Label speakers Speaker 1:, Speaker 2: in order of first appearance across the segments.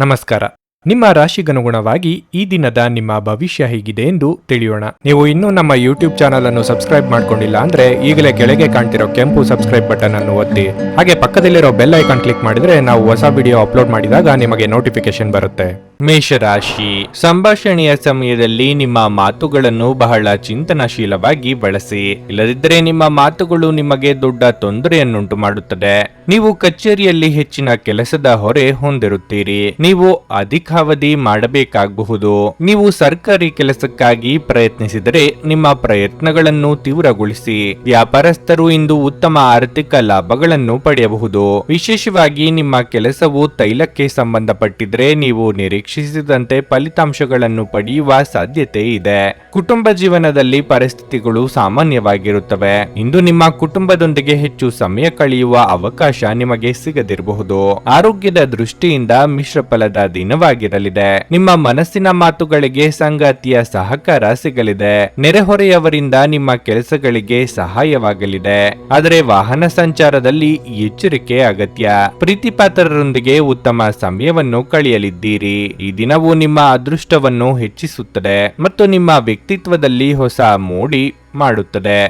Speaker 1: ನಮಸ್ಕಾರ. ನಿಮ್ಮ ರಾಶಿಗನುಗುಣವಾಗಿ ಈ ದಿನದ ನಿಮ್ಮ ಭವಿಷ್ಯ ಹೇಗಿದೆ ಎಂದು ತಿಳಿಯೋಣ. ನೀವು ಇನ್ನೂ ನಮ್ಮ ಯೂಟ್ಯೂಬ್ ಚಾನಲ್ ಅನ್ನು ಸಬ್ಸ್ಕ್ರೈಬ್ ಮಾಡ್ಕೊಂಡಿಲ್ಲ ಅಂದ್ರೆ ಈಗಲೇ ಕೆಳಗೆ ಕಾಣ್ತಿರೋ ಕೆಂಪು ಸಬ್ಸ್ಕ್ರೈಬ್ ಬಟನ್ ಅನ್ನು ಒತ್ತಿ, ಹಾಗೆ ಪಕ್ಕದಲ್ಲಿರೋ ಬೆಲ್ ಐಕಾನ್ ಕ್ಲಿಕ್ ಮಾಡಿದ್ರೆ ನಾವು ಹೊಸ ವಿಡಿಯೋ ಅಪ್ಲೋಡ್ ಮಾಡಿದಾಗ ನಿಮಗೆ ನೋಟಿಫಿಕೇಶನ್ ಬರುತ್ತೆ. ಮೇಷರಾಶಿ, ಸಂಭಾಷಣೆಯ ಸಮಯದಲ್ಲಿ ನಿಮ್ಮ ಮಾತುಗಳನ್ನು ಬಹಳ ಚಿಂತನಶೀಲವಾಗಿ ಬಳಸಿ, ಇಲ್ಲದಿದ್ದರೆ ನಿಮ್ಮ ಮಾತುಗಳು ನಿಮಗೆ ದೊಡ್ಡ ತೊಂದರೆಯನ್ನುಂಟು ಮಾಡುತ್ತದೆ. ನೀವು ಕಚೇರಿಯಲ್ಲಿ ಹೆಚ್ಚಿನ ಕೆಲಸದ ಹೊರೆ ಹೊಂದಿರುತ್ತೀರಿ. ನೀವು ಅಧಿಕಾವಧಿ ಮಾಡಬೇಕಾಗಬಹುದು. ನೀವು ಸರ್ಕಾರಿ ಕೆಲಸಕ್ಕಾಗಿ ಪ್ರಯತ್ನಿಸಿದರೆ ನಿಮ್ಮ ಪ್ರಯತ್ನಗಳನ್ನು ತೀವ್ರಗೊಳಿಸಿ. ವ್ಯಾಪಾರಸ್ಥರು ಇಂದು ಉತ್ತಮ ಆರ್ಥಿಕ ಲಾಭಗಳನ್ನು ಪಡೆಯಬಹುದು. ವಿಶೇಷವಾಗಿ ನಿಮ್ಮ ಕೆಲಸವು ತೈಲಕ್ಕೆ ಸಂಬಂಧಪಟ್ಟಿದ್ರೆ ನೀವು ನಿರೀಕ್ಷಿಸಿದಂತೆ ಫಲಿತಾಂಶಗಳನ್ನು ಪಡೆಯುವ ಸಾಧ್ಯತೆ ಇದೆ. ಕುಟುಂಬ ಜೀವನದಲ್ಲಿ ಪರಿಸ್ಥಿತಿಗಳು ಸಾಮಾನ್ಯವಾಗಿರುತ್ತವೆ. ಇಂದು ನಿಮ್ಮ ಕುಟುಂಬದೊಂದಿಗೆ ಹೆಚ್ಚು ಸಮಯ ಕಳೆಯುವ ಅವಕಾಶ ನಿಮಗೆ ಸಿಗದಿರಬಹುದು. ಆರೋಗ್ಯದ ದೃಷ್ಟಿಯಿಂದ ಮಿಶ್ರ ಫಲದ ದಿನವಾಗಿರಲಿದೆ. ನಿಮ್ಮ ಮನಸ್ಸಿನ ಮಾತುಗಳಿಗೆ ಸಂಗಾತಿಯ ಸಹಕಾರ ಸಿಗಲಿದೆ. ನೆರೆಹೊರೆಯವರಿಂದ ನಿಮ್ಮ ಕೆಲಸಗಳಿಗೆ ಸಹಾಯವಾಗಲಿದೆ. ಆದರೆ ವಾಹನ ಸಂಚಾರದಲ್ಲಿ ಎಚ್ಚರಿಕೆ ಅಗತ್ಯ. ಪ್ರೀತಿಪಾತ್ರರೊಂದಿಗೆ ಉತ್ತಮ ಸಮಯವನ್ನು ಕಳೆಯಲಿದ್ದೀರಿ. ಈ ದಿನವು ನಿಮ್ಮ ಅದೃಷ್ಟವನ್ನು ಹೆಚ್ಚಿಸುತ್ತದೆ ಮತ್ತು ನಿಮ್ಮ ವ್ಯಕ್ತಿತ್ವದಲ್ಲಿ ಹೊಸ ಮೋಡಿ ಮಾಡುತ್ತದೆ.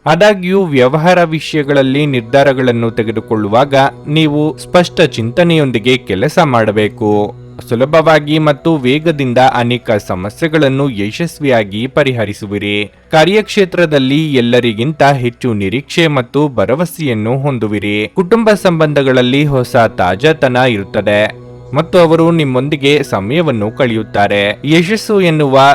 Speaker 1: ಆದಾಗ್ಯೂ ವ್ಯವಹಾರ ವಿಷಯಗಳಲ್ಲಿ ನಿರ್ಧಾರಗಳನ್ನು ತೆಗೆದುಕೊಳ್ಳುವಾಗ ನೀವು ಸ್ಪಷ್ಟ ಚಿಂತನೆಯೊಂದಿಗೆ ಕೆಲಸ ಮಾಡಬೇಕು. ಸುಲಭವಾಗಿ ಮತ್ತು ವೇಗದಿಂದ ಅನೇಕ ಸಮಸ್ಯೆಗಳನ್ನು ಯಶಸ್ವಿಯಾಗಿ ಪರಿಹರಿಸುವಿರಿ. ಕಾರ್ಯಕ್ಷೇತ್ರದಲ್ಲಿ ಎಲ್ಲರಿಗಿಂತ ಹೆಚ್ಚು ನಿರೀಕ್ಷೆ ಮತ್ತು ಭರವಸೆಯನ್ನು ಹೊಂದುವಿರಿ. ಕುಟುಂಬ ಸಂಬಂಧಗಳಲ್ಲಿ ಹೊಸ ತಾಜಾತನ ಇರುತ್ತದೆ ಮತ್ತು ಅವರು ನಿಮ್ಮೊಂದಿಗೆ ಸಮಯವನ್ನು ಕಳೆಯುತ್ತಾರೆ. ಯಶಸ್ಸು ಎನ್ನುವ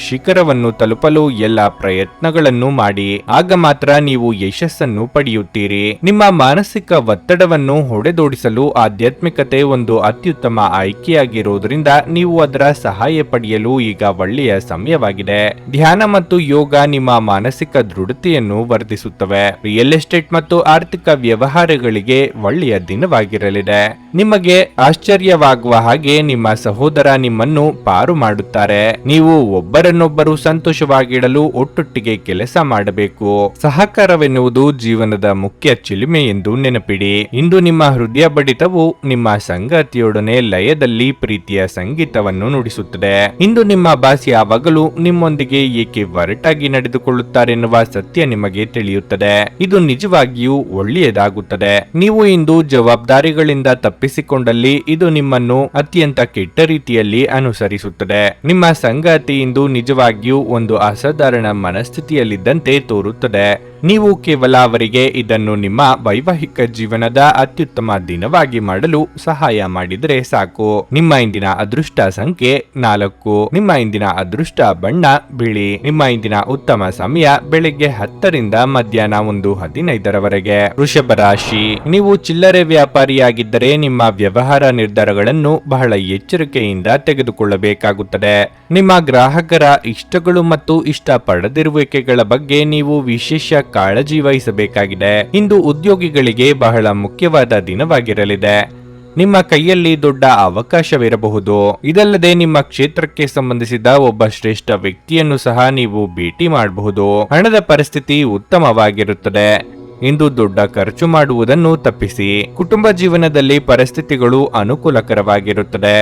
Speaker 1: ಶಿಖರವನ್ನು ತಲುಪಲು ಎಲ್ಲ ಪ್ರಯತ್ನಗಳನ್ನು ಮಾಡಿ, ಆಗ ಮಾತ್ರ ನೀವು ಯಶಸ್ಸನ್ನು ಪಡೆಯುತ್ತೀರಿ. ನಿಮ್ಮ ಮಾನಸಿಕ ಒತ್ತಡವನ್ನು ಹೊಡೆದೋಡಿಸಲು ಆಧ್ಯಾತ್ಮಿಕತೆ ಒಂದು ಅತ್ಯುತ್ತಮ ಆಯ್ಕೆಯಾಗಿರುವುದರಿಂದ ನೀವು ಅದರ ಸಹಾಯ ಪಡೆಯಲು ಈಗ ಒಳ್ಳೆಯ ಸಮಯವಾಗಿದೆ. ಧ್ಯಾನ ಮತ್ತು ಯೋಗ ನಿಮ್ಮ ಮಾನಸಿಕ ದೃಢತೆಯನ್ನು ವರ್ಧಿಸುತ್ತವೆ. ರಿಯಲ್ ಎಸ್ಟೇಟ್ ಮತ್ತು ಆರ್ಥಿಕ ವ್ಯವಹಾರಗಳಿಗೆ ಒಳ್ಳೆಯ ದಿನವಾಗಿರಲಿದೆ. ನಿಮಗೆ ಆಶ್ಚರ್ಯವಾಗುವ ಹಾಗೆ ನಿಮ್ಮ ಸಹೋದರ ನಿಮ್ಮನ್ನು ಪಾರು ಮಾಡುತ್ತಾರೆ. ನೀವು ಒಬ್ಬರನ್ನೊಬ್ಬರು ಸಂತೋಷವಾಗಿಡಲು ಒಟ್ಟೊಟ್ಟಿಗೆ ಕೆಲಸ ಮಾಡಬೇಕು. ಸಹಕಾರವೆನ್ನುವುದು ಜೀವನದ ಮುಖ್ಯ ಚಿಲುಮೆ ಎಂದು ನೆನಪಿಡಿ. ಇಂದು ನಿಮ್ಮ ಹೃದಯ ಬಡಿತವು ನಿಮ್ಮ ಸಂಗಾತಿಯೊಡನೆ ಲಯದಲ್ಲಿ ಪ್ರೀತಿಯ ಸಂಗೀತವನ್ನು ನುಡಿಸುತ್ತದೆ. ಇಂದು ನಿಮ್ಮ ಬಾಸ್ ಯಾವಾಗಲೂ ನಿಮ್ಮೊಂದಿಗೆ ಏಕೆ ಒರಟಾಗಿ ನಡೆದುಕೊಳ್ಳುತ್ತಾರೆನ್ನುವ ಸತ್ಯ ನಿಮಗೆ ತಿಳಿಯುತ್ತದೆ. ಇದು ನಿಜವಾಗಿಯೂ ಒಳ್ಳೆಯದಾಗುತ್ತದೆ. ನೀವು ಇಂದು ಜವಾಬ್ದಾರಿಗಳಿಂದ ತಪ್ಪಿಸಿಕೊಂಡಲ್ಲಿ ಇದು ನಿಮ್ಮನ್ನು ಅತ್ಯಂತ ಕೆಟ್ಟ ರೀತಿಯಲ್ಲಿ ಅನುಸರಿಸುತ್ತದೆ. ನಿಮ್ಮ ಸಂಗಾತಿ ಇಂದು ನಿಜವಾಗಿಯೂ ಒಂದು ಅಸಾಧಾರಣ ಮನಸ್ಥಿತಿಯಲ್ಲಿದ್ದಂತೆ ತೋರುತ್ತದೆ. ನೀವು ಕೇವಲ ಅವರಿಗೆ ಇದನ್ನು ನಿಮ್ಮ ವೈವಾಹಿಕ ಜೀವನದ ಅತ್ಯುತ್ತಮ ದಿನವಾಗಿ ಮಾಡಲು ಸಹಾಯ ಮಾಡಿದರೆ ಸಾಕು. ನಿಮ್ಮ ಇಂದಿನ ಅದೃಷ್ಟ ಸಂಖ್ಯೆ 4. ನಿಮ್ಮ ಇಂದಿನ ಅದೃಷ್ಟ ಬಣ್ಣ ಬಿಳಿ. ನಿಮ್ಮ ಇಂದಿನ ಉತ್ತಮ ಸಮಯ ಬೆಳಿಗ್ಗೆ 10ರಿಂದ ಮಧ್ಯಾಹ್ನ 1:15 ವೃಷಭ ರಾಶಿ, ನೀವು ಚಿಲ್ಲರೆ ವ್ಯಾಪಾರಿಯಾಗಿದ್ದರೆ ನಿಮ್ಮ ವ್ಯವಹಾರ ನಿರ್ಧಾರಗಳನ್ನು ಬಹಳ ಎಚ್ಚರಿಕೆಯಿಂದ ತೆಗೆದುಕೊಳ್ಳಬೇಕಾಗುತ್ತದೆ. ನಿಮ್ಮ ಗ್ರಾಹಕರ ಇಷ್ಟಗಳು ಮತ್ತು ಇಷ್ಟ ಪಡದಿರುವಿಕೆಗಳ ಬಗ್ಗೆ ನೀವು ವಿಶೇಷ ಕಾಳಜಿ ವಹಿಸಬೇಕಾಗಿದೆ. ಇಂದು ಉದ್ಯೋಗಿಗಳಿಗೆ ಬಹಳ ಮುಖ್ಯವಾದ ದಿನವಾಗಿರಲಿದೆ. ನಿಮ್ಮ ಕೈಯಲ್ಲಿ ದೊಡ್ಡ ಅವಕಾಶವಿರಬಹುದು. ಇದಲ್ಲದೆ ನಿಮ್ಮ ಕ್ಷೇತ್ರಕ್ಕೆ ಸಂಬಂಧಿಸಿದ ಒಬ್ಬ ಶ್ರೇಷ್ಠ ವ್ಯಕ್ತಿಯನ್ನು ಸಹ ನೀವು ಭೇಟಿ ಮಾಡಬಹುದು. ಹಣದ ಪರಿಸ್ಥಿತಿ ಉತ್ತಮವಾಗಿರುತ್ತದೆ. ಇಂದು ದೊಡ್ಡ ಖರ್ಚು ಮಾಡುವುದನ್ನು ತಪ್ಪಿಸಿ. ಕುಟುಂಬ ಜೀವನದಲ್ಲಿ ಪರಿಸ್ಥಿತಿಗಳು ಅನುಕೂಲಕರವಾಗಿರುತ್ತದೆ.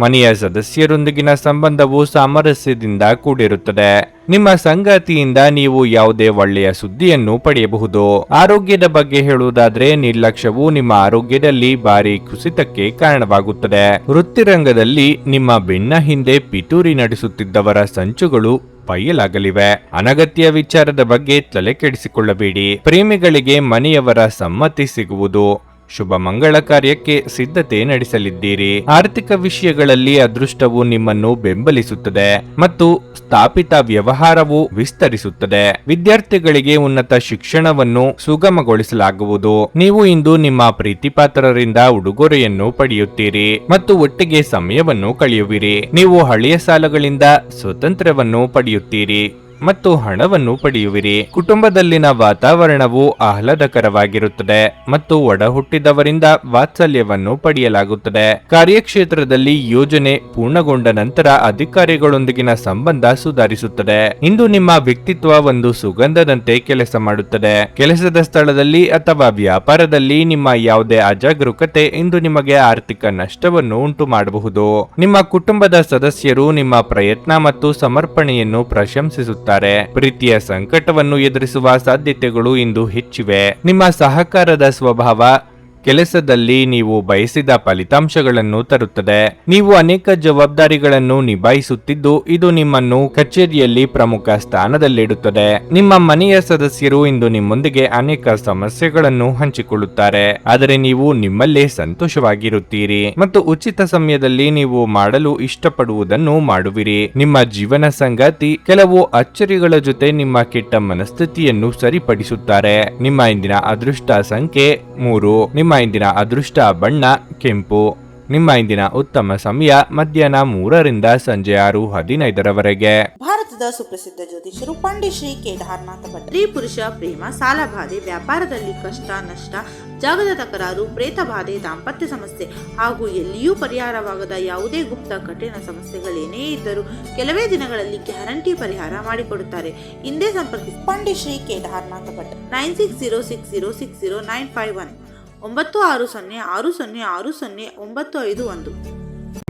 Speaker 1: ಮನೆಯ ಸದಸ್ಯರೊಂದಿಗಿನ ಸಂಬಂಧವು ಸಾಮರಸ್ಯದಿಂದ ಕೂಡಿರುತ್ತದೆ. ನಿಮ್ಮ ಸಂಗಾತಿಯಿಂದ ನೀವು ಯಾವುದೇ ಒಳ್ಳೆಯ ಸುದ್ದಿಯನ್ನು ಪಡೆಯಬಹುದು. ಆರೋಗ್ಯದ ಬಗ್ಗೆ ಹೇಳುವುದಾದ್ರೆ ನಿರ್ಲಕ್ಷ್ಯವು ನಿಮ್ಮ ಆರೋಗ್ಯದಲ್ಲಿ ಭಾರಿ ಕುಸಿತಕ್ಕೆ ಕಾರಣವಾಗುತ್ತದೆ. ವೃತ್ತಿರಂಗದಲ್ಲಿ ನಿಮ್ಮ ಬೆನ್ನ ಹಿಂದೆ ಪಿತೂರಿ ನಡೆಸುತ್ತಿದ್ದವರ ಸಂಚುಗಳು ಬಯಲಾಗಲಿವೆ. ಅನಗತ್ಯ ವಿಚಾರದ ಬಗ್ಗೆ ತಲೆ ಕೆಡಿಸಿಕೊಳ್ಳಬೇಡಿ. ಪ್ರೇಮಿಗಳಿಗೆ ಮನೆಯವರ ಸಮ್ಮತಿ ಸಿಗುವುದು. ಶುಭ ಮಂಗಳ ಕಾರ್ಯಕ್ಕೆ ಸಿದ್ಧತೆ ನಡೆಸಲಿದ್ದೀರಿ. ಆರ್ಥಿಕ ವಿಷಯಗಳಲ್ಲಿ ಅದೃಷ್ಟವು ನಿಮ್ಮನ್ನು ಬೆಂಬಲಿಸುತ್ತದೆ ಮತ್ತು ಸ್ಥಾಪಿತ ವ್ಯವಹಾರವು ವಿಸ್ತರಿಸುತ್ತದೆ. ವಿದ್ಯಾರ್ಥಿಗಳಿಗೆ ಉನ್ನತ ಶಿಕ್ಷಣವನ್ನು ಸುಗಮಗೊಳಿಸಲಾಗುವುದು. ನೀವು ಇಂದು ನಿಮ್ಮ ಪ್ರೀತಿಪಾತ್ರರಿಂದ ಉಡುಗೊರೆಯನ್ನು ಪಡೆಯುತ್ತೀರಿ ಮತ್ತು ಒಟ್ಟಿಗೆ ಸಮಯವನ್ನು ಕಳೆಯುವಿರಿ. ನೀವು ಹಳೆಯ ಸಾಲಗಳಿಂದ ಸ್ವಾತಂತ್ರ್ಯವನ್ನು ಪಡೆಯುತ್ತೀರಿ. ಮತ್ತು ಹಣವನ್ನು ಪಡೆಯುವಿರಿ. ಕುಟುಂಬದಲ್ಲಿನ ವಾತಾವರಣವು ಆಹ್ಲಾದಕರವಾಗಿರುತ್ತದೆ ಮತ್ತು ಒಡ ಹುಟ್ಟಿದವರಿಂದ ವಾತ್ಸಲ್ಯವನ್ನು ಪಡೆಯಲಾಗುತ್ತದೆ. ಕಾರ್ಯಕ್ಷೇತ್ರದಲ್ಲಿ ಯೋಜನೆ ಪೂರ್ಣಗೊಂಡ ನಂತರ ಅಧಿಕಾರಿಗಳೊಂದಿಗಿನ ಸಂಬಂಧ ಸುಧಾರಿಸುತ್ತದೆ. ಇಂದು ನಿಮ್ಮ ವ್ಯಕ್ತಿತ್ವ ಒಂದು ಸುಗಂಧದಂತೆ ಕೆಲಸ ಮಾಡುತ್ತದೆ. ಕೆಲಸದ ಸ್ಥಳದಲ್ಲಿ ಅಥವಾ ವ್ಯಾಪಾರದಲ್ಲಿ ನಿಮ್ಮ ಯಾವುದೇ ಅಜಾಗರೂಕತೆ ಇಂದು ನಿಮಗೆ ಆರ್ಥಿಕ ನಷ್ಟವನ್ನು ಉಂಟು ಮಾಡಬಹುದು. ನಿಮ್ಮ ಕುಟುಂಬದ ಸದಸ್ಯರು ನಿಮ್ಮ ಪ್ರಯತ್ನ ಮತ್ತು ಸಮರ್ಪಣೆಯನ್ನು ಪ್ರಶಂಸಿಸುತ್ತಾರೆ. ಪ್ರೀತಿಯ ಸಂಕಟವನ್ನು ಎದುರಿಸುವ ಸಾಧ್ಯತೆಗಳು ಇಂದು ಹೆಚ್ಚಿವೆ. ನಿಮ್ಮ ಸಹಕಾರದ ಸ್ವಭಾವ ಕೆಲಸದಲ್ಲಿ ನೀವು ಬಯಸಿದ ಫಲಿತಾಂಶಗಳನ್ನು ತರುತ್ತದೆ. ನೀವು ಅನೇಕ ಜವಾಬ್ದಾರಿಗಳನ್ನು ನಿಭಾಯಿಸುತ್ತಿದ್ದು ಇದು ನಿಮ್ಮನ್ನು ಕಚೇರಿಯಲ್ಲಿ ಪ್ರಮುಖ ಸ್ಥಾನದಲ್ಲಿಡುತ್ತದೆ. ನಿಮ್ಮ ಮನೆಯ ಸದಸ್ಯರು ಇಂದು ನಿಮ್ಮೊಂದಿಗೆ ಅನೇಕ ಸಮಸ್ಯೆಗಳನ್ನು ಹಂಚಿಕೊಳ್ಳುತ್ತಾರೆ, ಆದರೆ ನೀವು ನಿಮ್ಮಲ್ಲೇ ಸಂತೋಷವಾಗಿರುತ್ತೀರಿ ಮತ್ತು ಉಚಿತ ಸಮಯದಲ್ಲಿ ನೀವು ಮಾಡಲು ಇಷ್ಟಪಡುವುದನ್ನು ಮಾಡುವಿರಿ. ನಿಮ್ಮ ಜೀವನ ಸಂಗಾತಿ ಕೆಲವು ಅಚ್ಚರಿಗಳ ಜೊತೆ ನಿಮ್ಮ ಕೆಟ್ಟ ಮನಸ್ಥಿತಿಯನ್ನು ಸರಿಪಡಿಸುತ್ತಾರೆ. ನಿಮ್ಮ ಇಂದಿನ ಅದೃಷ್ಟ ಸಂಖ್ಯೆ 3. ನಿಮ್ಮ ಇಂದಿನ ಅದೃಷ್ಟ ಬಣ್ಣ ಕೆಂಪು. ನಿಮ್ಮ ಇಂದಿನ ಉತ್ತಮ ಸಮಯ ಮಧ್ಯಾಹ್ನ 3 ರಿಂದ ಸಂಜೆ 6:15
Speaker 2: ಭಾರತದ ಸುಪ್ರಸಿದ್ಧ ಜ್ಯೋತಿಷರು ಪಂಡಿತ್ ಶ್ರೀ ಕೇದಾರನಾಥ ಭಟ್. ಸ್ತ್ರೀ ಪುರುಷ ಪ್ರೇಮ, ಸಾಲಬಾಧೆ, ವ್ಯಾಪಾರದಲ್ಲಿ ಕಷ್ಟ ನಷ್ಟ, ಜಾಗದ ತಕರಾರು, ಪ್ರೇತ ಬಾಧೆ, ದಾಂಪತ್ಯ ಸಮಸ್ಯೆ ಹಾಗೂ ಎಲ್ಲಿಯೂ ಪರಿಹಾರವಾಗದ ಯಾವುದೇ ಗುಪ್ತ ಕಠಿಣ ಸಮಸ್ಯೆಗಳೇನೇ ಇದ್ದರೂ ಕೆಲವೇ ದಿನಗಳಲ್ಲಿ ಗ್ಯಾರಂಟಿ ಪರಿಹಾರ ಮಾಡಿಕೊಡುತ್ತಾರೆ. ಹಿಂದೆ ಸಂಪರ್ಕಿಸಿ ಪಂಡಿತ್ ಶ್ರೀ ಕೇದಾರನಾಥ ಭಟ್ 9606060951 9606060951.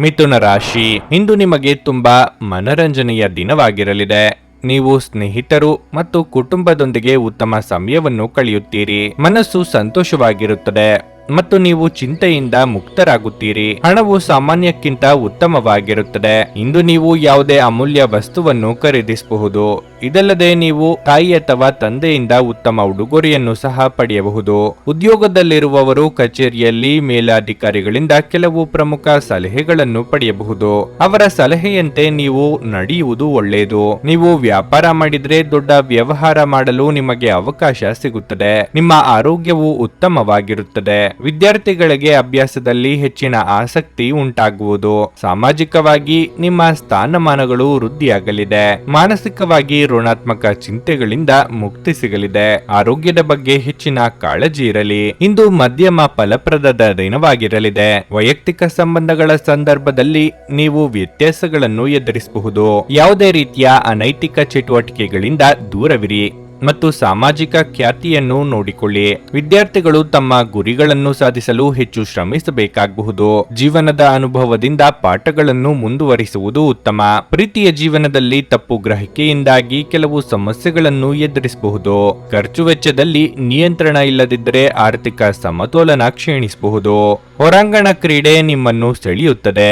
Speaker 1: ಮಿಥುನ ರಾಶಿ, ಇಂದು ನಿಮಗೆ ತುಂಬಾ ಮನರಂಜನೆಯ ದಿನವಾಗಿರಲಿದೆ. ನೀವು ಸ್ನೇಹಿತರು ಮತ್ತು ಕುಟುಂಬದೊಂದಿಗೆ ಉತ್ತಮ ಸಮಯವನ್ನು ಕಳೆಯುತ್ತೀರಿ. ಮನಸ್ಸು ಸಂತೋಷವಾಗಿರುತ್ತದೆ ಮತ್ತು ನೀವು ಚಿಂತೆಯಿಂದ ಮುಕ್ತರಾಗುತ್ತೀರಿ. ಹಣವು ಸಾಮಾನ್ಯಕ್ಕಿಂತ ಉತ್ತಮವಾಗಿರುತ್ತದೆ. ಇಂದು ನೀವು ಯಾವುದೇ ಅಮೂಲ್ಯ ವಸ್ತುವನ್ನು ಖರೀದಿಸಬಹುದು. ಇದಲ್ಲದೆ ನೀವು ತಾಯಿ ಅಥವಾ ತಂದೆಯಿಂದ ಉತ್ತಮ ಉಡುಗೊರೆಯನ್ನು ಸಹ ಪಡೆಯಬಹುದು. ಉದ್ಯೋಗದಲ್ಲಿರುವವರು ಕಚೇರಿಯಲ್ಲಿ ಮೇಲಾಧಿಕಾರಿಗಳಿಂದ ಕೆಲವು ಪ್ರಮುಖ ಸಲಹೆಗಳನ್ನು ಪಡೆಯಬಹುದು. ಅವರ ಸಲಹೆಯಂತೆ ನೀವು ನಡೆಯುವುದು ಒಳ್ಳೆಯದು. ನೀವು ವ್ಯಾಪಾರ ಮಾಡಿದ್ರೆ ದೊಡ್ಡ ವ್ಯವಹಾರ ಮಾಡಲು ನಿಮಗೆ ಅವಕಾಶ ಸಿಗುತ್ತದೆ. ನಿಮ್ಮ ಆರೋಗ್ಯವು ಉತ್ತಮವಾಗಿರುತ್ತದೆ. ವಿದ್ಯಾರ್ಥಿಗಳಿಗೆ ಅಭ್ಯಾಸದಲ್ಲಿ ಹೆಚ್ಚಿನ ಆಸಕ್ತಿ ಉಂಟಾಗುವುದು. ಸಾಮಾಜಿಕವಾಗಿ ನಿಮ್ಮ ಸ್ಥಾನಮಾನಗಳು ವೃದ್ಧಿಯಾಗಲಿದೆ. ಮಾನಸಿಕವಾಗಿ ಋಣಾತ್ಮಕ ಚಿಂತೆಗಳಿಂದ ಮುಕ್ತಿ ಸಿಗಲಿದೆ. ಆರೋಗ್ಯದ ಬಗ್ಗೆ ಹೆಚ್ಚಿನ ಕಾಳಜಿ ಇರಲಿ. ಇಂದು ಮಧ್ಯಮ ಫಲಪ್ರದದ ದಿನವಾಗಿರಲಿದೆ. ವೈಯಕ್ತಿಕ ಸಂಬಂಧಗಳ ಸಂದರ್ಭದಲ್ಲಿ ನೀವು ವ್ಯತ್ಯಾಸಗಳನ್ನು ಎದುರಿಸಬಹುದು. ಯಾವುದೇ ರೀತಿಯ ಅನೈತಿಕ ಚಟುವಟಿಕೆಗಳಿಂದ ದೂರವಿರಿ ಮತ್ತು ಸಾಮಾಜಿಕ ಖ್ಯಾತಿಯನ್ನು ನೋಡಿಕೊಳ್ಳಿ. ವಿದ್ಯಾರ್ಥಿಗಳು ತಮ್ಮ ಗುರಿಗಳನ್ನು ಸಾಧಿಸಲು ಹೆಚ್ಚು ಶ್ರಮಿಸಬೇಕಾಗಬಹುದು. ಜೀವನದ ಅನುಭವದಿಂದ ಪಾಠಗಳನ್ನು ಮುಂದುವರಿಸುವುದು ಉತ್ತಮ. ಪ್ರೀತಿಯ ಜೀವನದಲ್ಲಿ ತಪ್ಪು ಗ್ರಹಿಕೆಯಿಂದಾಗಿ ಕೆಲವು ಸಮಸ್ಯೆಗಳನ್ನು ಎದುರಿಸಬಹುದು. ಖರ್ಚು ವೆಚ್ಚದಲ್ಲಿ ನಿಯಂತ್ರಣ ಇಲ್ಲದಿದ್ದರೆ ಆರ್ಥಿಕ ಸಮತೋಲನ ಕ್ಷೀಣಿಸಬಹುದು. ಹೊರಾಂಗಣ ಕ್ರೀಡೆ ನಿಮ್ಮನ್ನು ಸೆಳೆಯುತ್ತದೆ.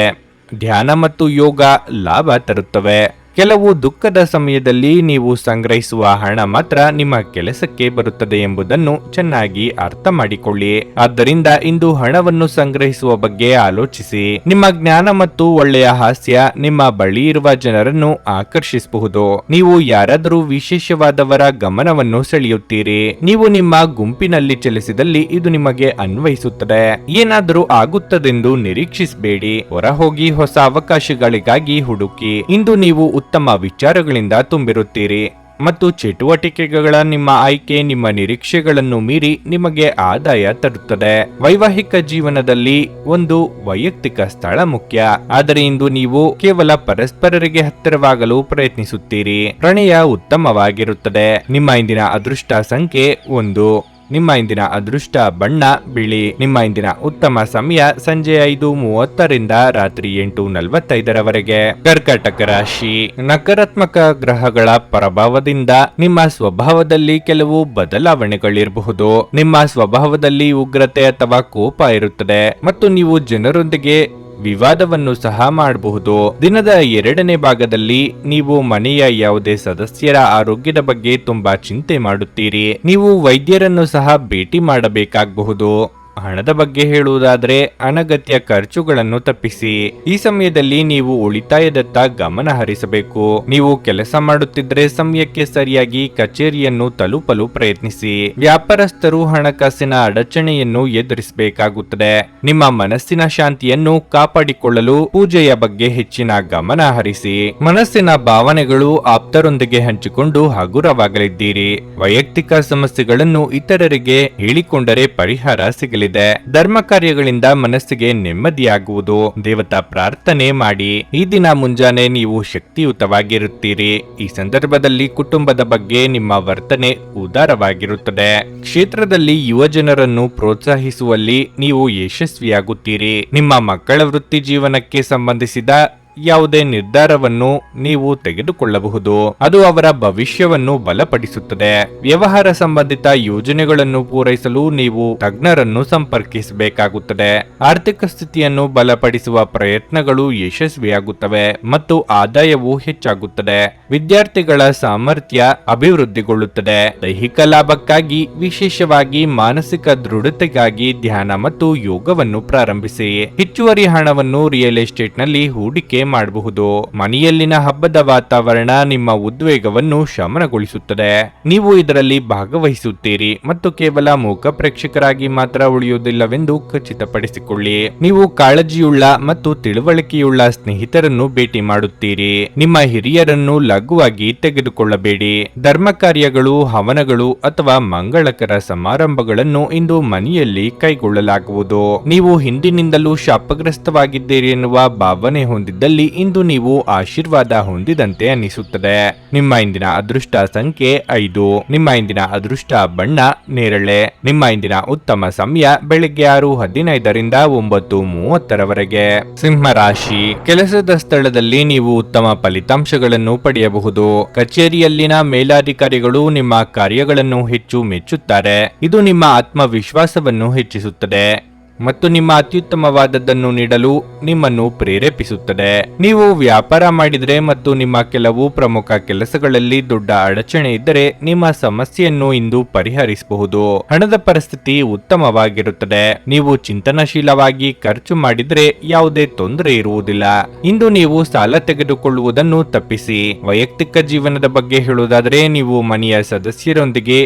Speaker 1: ಧ್ಯಾನ ಮತ್ತು ಯೋಗ ಲಾಭ ತರುತ್ತವೆ. ಕೆಲವು ದುಃಖದ ಸಮಯದಲ್ಲಿ ನೀವು ಸಂಗ್ರಹಿಸುವ ಹಣ ಮಾತ್ರ ನಿಮ್ಮ ಕೆಲಸಕ್ಕೆ ಬರುತ್ತದೆ ಎಂಬುದನ್ನು ಚೆನ್ನಾಗಿ ಅರ್ಥ ಮಾಡಿಕೊಳ್ಳಿ. ಆದ್ದರಿಂದ ಇಂದು ಹಣವನ್ನು ಸಂಗ್ರಹಿಸುವ ಬಗ್ಗೆ ಆಲೋಚಿಸಿ. ನಿಮ್ಮ ಜ್ಞಾನ ಮತ್ತು ಒಳ್ಳೆಯ ಹಾಸ್ಯ ನಿಮ್ಮ ಬಳಿ ಇರುವ ಜನರನ್ನು ಆಕರ್ಷಿಸಬಹುದು. ನೀವು ಯಾರಾದರೂ ವಿಶೇಷವಾದವರ ಗಮನವನ್ನು ಸೆಳೆಯುತ್ತೀರಿ. ನೀವು ನಿಮ್ಮ ಗುಂಪಿನಲ್ಲಿ ಚಲಿಸಿದಲ್ಲಿ ಇದು ನಿಮಗೆ ಅನ್ವಯಿಸುತ್ತದೆ. ಏನಾದರೂ ಆಗುತ್ತದೆಂದು ನಿರೀಕ್ಷಿಸಬೇಡಿ. ಹೊರಹೋಗಿ ಹೊಸ ಅವಕಾಶಗಳಿಗಾಗಿ ಹುಡುಕಿ. ಇಂದು ನೀವು ಉತ್ತಮ ವಿಚಾರಗಳಿಂದ ತುಂಬಿರುತ್ತೀರಿ ಮತ್ತು ಚಟುವಟಿಕೆಗಳ ನಿಮ್ಮ ಆಯ್ಕೆ ನಿಮ್ಮ ನಿರೀಕ್ಷೆಗಳನ್ನು ಮೀರಿ ನಿಮಗೆ ಆದಾಯ ತರುತ್ತದೆ. ವೈವಾಹಿಕ ಜೀವನದಲ್ಲಿ ಒಂದು ವೈಯಕ್ತಿಕ ಸ್ಥಳ ಮುಖ್ಯ, ಆದರೆ ಇಂದು ನೀವು ಕೇವಲ ಪರಸ್ಪರರಿಗೆ ಹತ್ತಿರವಾಗಲು ಪ್ರಯತ್ನಿಸುತ್ತೀರಿ. ಪ್ರಣಯ ಉತ್ತಮವಾಗಿರುತ್ತದೆ. ನಿಮ್ಮ ಇಂದಿನ ಅದೃಷ್ಟ ಸಂಖ್ಯೆ 1. ನಿಮ್ಮ ಇಂದಿನ ಅದೃಷ್ಟ ಬಣ್ಣ ಬಿಳಿ. ನಿಮ್ಮ ಇಂದಿನ ಉತ್ತಮ ಸಮಯ ಸಂಜೆ 5:30 ರಿಂದ ರಾತ್ರಿ 8:45 ಕರ್ಕಾಟಕ ರಾಶಿ, ನಕಾರಾತ್ಮಕ ಗ್ರಹಗಳ ಪ್ರಭಾವದಿಂದ ನಿಮ್ಮ ಸ್ವಭಾವದಲ್ಲಿ ಕೆಲವು ಬದಲಾವಣೆಗಳಿರಬಹುದು. ನಿಮ್ಮ ಸ್ವಭಾವದಲ್ಲಿ ಉಗ್ರತೆ ಅಥವಾ ಕೋಪ ಇರುತ್ತದೆ ಮತ್ತು ನೀವು ಜನರೊಂದಿಗೆ ವಿವಾದವನ್ನು ಸಹ ಮಾಡಬಹುದು. ದಿನದ 2ನೇ ಭಾಗದಲ್ಲಿ ನೀವು ಮನೆಯ ಯಾವುದೇ ಸದಸ್ಯರ ಆರೋಗ್ಯದ ಬಗ್ಗೆ ತುಂಬಾ ಚಿಂತೆ ಮಾಡುತ್ತೀರಿ. ನೀವು ವೈದ್ಯರನ್ನು ಸಹ ಭೇಟಿ ಮಾಡಬೇಕಾಗಬಹುದು. ಹಣದ ಬಗ್ಗೆ ಹೇಳುವುದಾದ್ರೆ ಅನಗತ್ಯ ಖರ್ಚುಗಳನ್ನು ತಪ್ಪಿಸಿ. ಈ ಸಮಯದಲ್ಲಿ ನೀವು ಉಳಿತಾಯದತ್ತ ಗಮನ ಹರಿಸಬೇಕು. ನೀವು ಕೆಲಸ ಮಾಡುತ್ತಿದ್ರೆ ಸಮಯಕ್ಕೆ ಸರಿಯಾಗಿ ಕಚೇರಿಯನ್ನು ತಲುಪಲು ಪ್ರಯತ್ನಿಸಿ. ವ್ಯಾಪಾರಸ್ಥರು ಹಣಕಾಸಿನ ಅಡಚಣೆಯನ್ನು ಎದುರಿಸಬೇಕಾಗುತ್ತದೆ. ನಿಮ್ಮ ಮನಸ್ಸಿನ ಶಾಂತಿಯನ್ನು ಕಾಪಾಡಿಕೊಳ್ಳಲು ಪೂಜೆಯ ಬಗ್ಗೆ ಹೆಚ್ಚಿನ ಗಮನ ಹರಿಸಿ. ಮನಸ್ಸಿನ ಭಾವನೆಗಳು ಆಪ್ತರೊಂದಿಗೆ ಹಂಚಿಕೊಂಡು ಹಗುರವಾಗಲಿದ್ದೀರಿ. ವೈಯಕ್ತಿಕ ಸಮಸ್ಯೆಗಳನ್ನು ಇತರರಿಗೆ ಹೇಳಿಕೊಂಡರೆ ಪರಿಹಾರ ಸಿಗಲಿದೆ. ಧರ್ಮ ಕಾರ್ಯಗಳಿಂದ ಮನಸ್ಸಿಗೆ ನೆಮ್ಮದಿಯಾಗುವುದು. ದೇವತಾ ಪ್ರಾರ್ಥನೆ ಮಾಡಿ. ಈ ದಿನ ಮುಂಜಾನೆ ನೀವು ಶಕ್ತಿಯುತವಾಗಿರುತ್ತೀರಿ. ಈ ಸಂದರ್ಭದಲ್ಲಿ ಕುಟುಂಬದ ಬಗ್ಗೆ ನಿಮ್ಮ ವರ್ತನೆ ಉದಾರವಾಗಿರುತ್ತದೆ. ಕ್ಷೇತ್ರದಲ್ಲಿ ಯುವ ಜನರನ್ನು ಪ್ರೋತ್ಸಾಹಿಸುವಲ್ಲಿ ನೀವು ಯಶಸ್ವಿಯಾಗುತ್ತೀರಿ. ನಿಮ್ಮ ಮಕ್ಕಳ ವೃತ್ತಿ ಜೀವನಕ್ಕೆ ಸಂಬಂಧಿಸಿದ ಯಾವುದೇ ನಿರ್ಧಾರವನ್ನು ನೀವು ತೆಗೆದುಕೊಳ್ಳಬಹುದು. ಅದು ಅವರ ಭವಿಷ್ಯವನ್ನು ಬಲಪಡಿಸುತ್ತದೆ. ವ್ಯವಹಾರ ಸಂಬಂಧಿತ ಯೋಜನೆಗಳನ್ನು ಪೂರೈಸಲು ನೀವು ತಜ್ಞರನ್ನು ಸಂಪರ್ಕಿಸಬೇಕಾಗುತ್ತದೆ. ಆರ್ಥಿಕ ಸ್ಥಿತಿಯನ್ನು ಬಲಪಡಿಸುವ ಪ್ರಯತ್ನಗಳು ಯಶಸ್ವಿಯಾಗುತ್ತವೆ ಮತ್ತು ಆದಾಯವು ಹೆಚ್ಚಾಗುತ್ತದೆ. ವಿದ್ಯಾರ್ಥಿಗಳ ಸಾಮರ್ಥ್ಯ ಅಭಿವೃದ್ಧಿಗೊಳ್ಳುತ್ತದೆ. ದೈಹಿಕ ಲಾಭಕ್ಕಾಗಿ, ವಿಶೇಷವಾಗಿ ಮಾನಸಿಕ ದೃಢತೆಗಾಗಿ ಧ್ಯಾನ ಮತ್ತು ಯೋಗವನ್ನು ಪ್ರಾರಂಭಿಸಿ. ಹೆಚ್ಚುವರಿ ಹಣವನ್ನು ರಿಯಲ್ ಎಸ್ಟೇಟ್ ನಲ್ಲಿ ಹೂಡಿಕೆ ಮಾಡಬಹುದು. ಮನೆಯಲ್ಲಿನ ಹಬ್ಬದ ವಾತಾವರಣ ನಿಮ್ಮ ಉದ್ವೇಗವನ್ನು ಶಮನಗೊಳಿಸುತ್ತದೆ. ನೀವು ಇದರಲ್ಲಿ ಭಾಗವಹಿಸುತ್ತೀರಿ ಮತ್ತು ಕೇವಲ ಮೂಕ ಪ್ರೇಕ್ಷಕರಾಗಿ ಮಾತ್ರ ಉಳಿಯುವುದಿಲ್ಲವೆಂದು ಖಚಿತಪಡಿಸಿಕೊಳ್ಳಿ. ನೀವು ಕಾಳಜಿಯುಳ್ಳ ಮತ್ತು ತಿಳುವಳಿಕೆಯುಳ್ಳ ಸ್ನೇಹಿತರನ್ನು ಭೇಟಿ ಮಾಡುತ್ತೀರಿ. ನಿಮ್ಮ ಹಿರಿಯರನ್ನು ಲಘುವಾಗಿ ತೆಗೆದುಕೊಳ್ಳಬೇಡಿ. ಧರ್ಮ ಕಾರ್ಯಗಳು, ಹವನಗಳು ಅಥವಾ ಮಂಗಳಕರ ಸಮಾರಂಭಗಳನ್ನು ಇಂದು ಮನೆಯಲ್ಲಿ ಕೈಗೊಳ್ಳಲಾಗುವುದು. ನೀವು ಹಿಂದಿನಿಂದಲೂ ಶಾಪಗ್ರಸ್ತವಾಗಿದ್ದೀರಿ ಎನ್ನುವ ಭಾವನೆ ಹೊಂದಿದ್ದಲ್ಲಿ ಇಂದು ನೀವು ಆಶೀರ್ವಾದ ಹೊಂದಿದಂತೆ ಅನಿಸುತ್ತದೆ. ನಿಮ್ಮ ಇಂದಿನ ಅದೃಷ್ಟ ಸಂಖ್ಯೆ 5. ನಿಮ್ಮ ಇಂದಿನ ಅದೃಷ್ಟ ಬಣ್ಣ ನೇರಳೆ. ನಿಮ್ಮ ಇಂದಿನ ಉತ್ತಮ ಸಮಯ ಬೆಳಿಗ್ಗೆ 6:15ರಿಂದ 9:30ರವರೆಗೆ. ಸಿಂಹ ರಾಶಿ. ಕೆಲಸದ ಸ್ಥಳದಲ್ಲಿ ನೀವು ಉತ್ತಮ ಫಲಿತಾಂಶಗಳನ್ನು ಪಡೆಯಬಹುದು. ಕಚೇರಿಯಲ್ಲಿನ ಮೇಲಾಧಿಕಾರಿಗಳು ನಿಮ್ಮ ಕಾರ್ಯಗಳನ್ನು ಹೆಚ್ಚು ಮೆಚ್ಚುತ್ತಾರೆ. ಇದು ನಿಮ್ಮ ಆತ್ಮವಿಶ್ವಾಸವನ್ನು ಹೆಚ್ಚಿಸುತ್ತದೆ ಮತ್ತು ನಿಮ್ಮ ಅತ್ಯುತ್ತಮವಾದದ್ದನ್ನು ನೀಡಲು ನಿಮ್ಮನ್ನು ಪ್ರೇರೇಪಿಸುತ್ತದೆ. ನೀವು ವ್ಯಾಪಾರ ಮಾಡಿದರೆ ಮತ್ತು ನಿಮ್ಮ ಕೆಲವು ಪ್ರಮುಖ ಕೆಲಸಗಳಲ್ಲಿ ದೊಡ್ಡ ಅಡಚಣೆ ಇದ್ದರೆ ನಿಮ್ಮ ಸಮಸ್ಯೆಯನ್ನು ಇಂದು ಪರಿಹರಿಸಬಹುದು. ಹಣದ ಪರಿಸ್ಥಿತಿ ಉತ್ತಮವಾಗಿರುತ್ತದೆ. ನೀವು ಚಿಂತನಶೀಲವಾಗಿ ಖರ್ಚು ಮಾಡಿದರೆ ಯಾವುದೇ ತೊಂದರೆ ಇರುವುದಿಲ್ಲ. ಇಂದು ನೀವು ಸಾಲ ತೆಗೆದುಕೊಳ್ಳುವುದನ್ನು ತಪ್ಪಿಸಿ. ವೈಯಕ್ತಿಕ ಜೀವನದ ಬಗ್ಗೆ ಹೇಳುವುದಾದರೆ ನೀವು ಮನೆಯ ಸದಸ್ಯರೊಂದಿಗೆ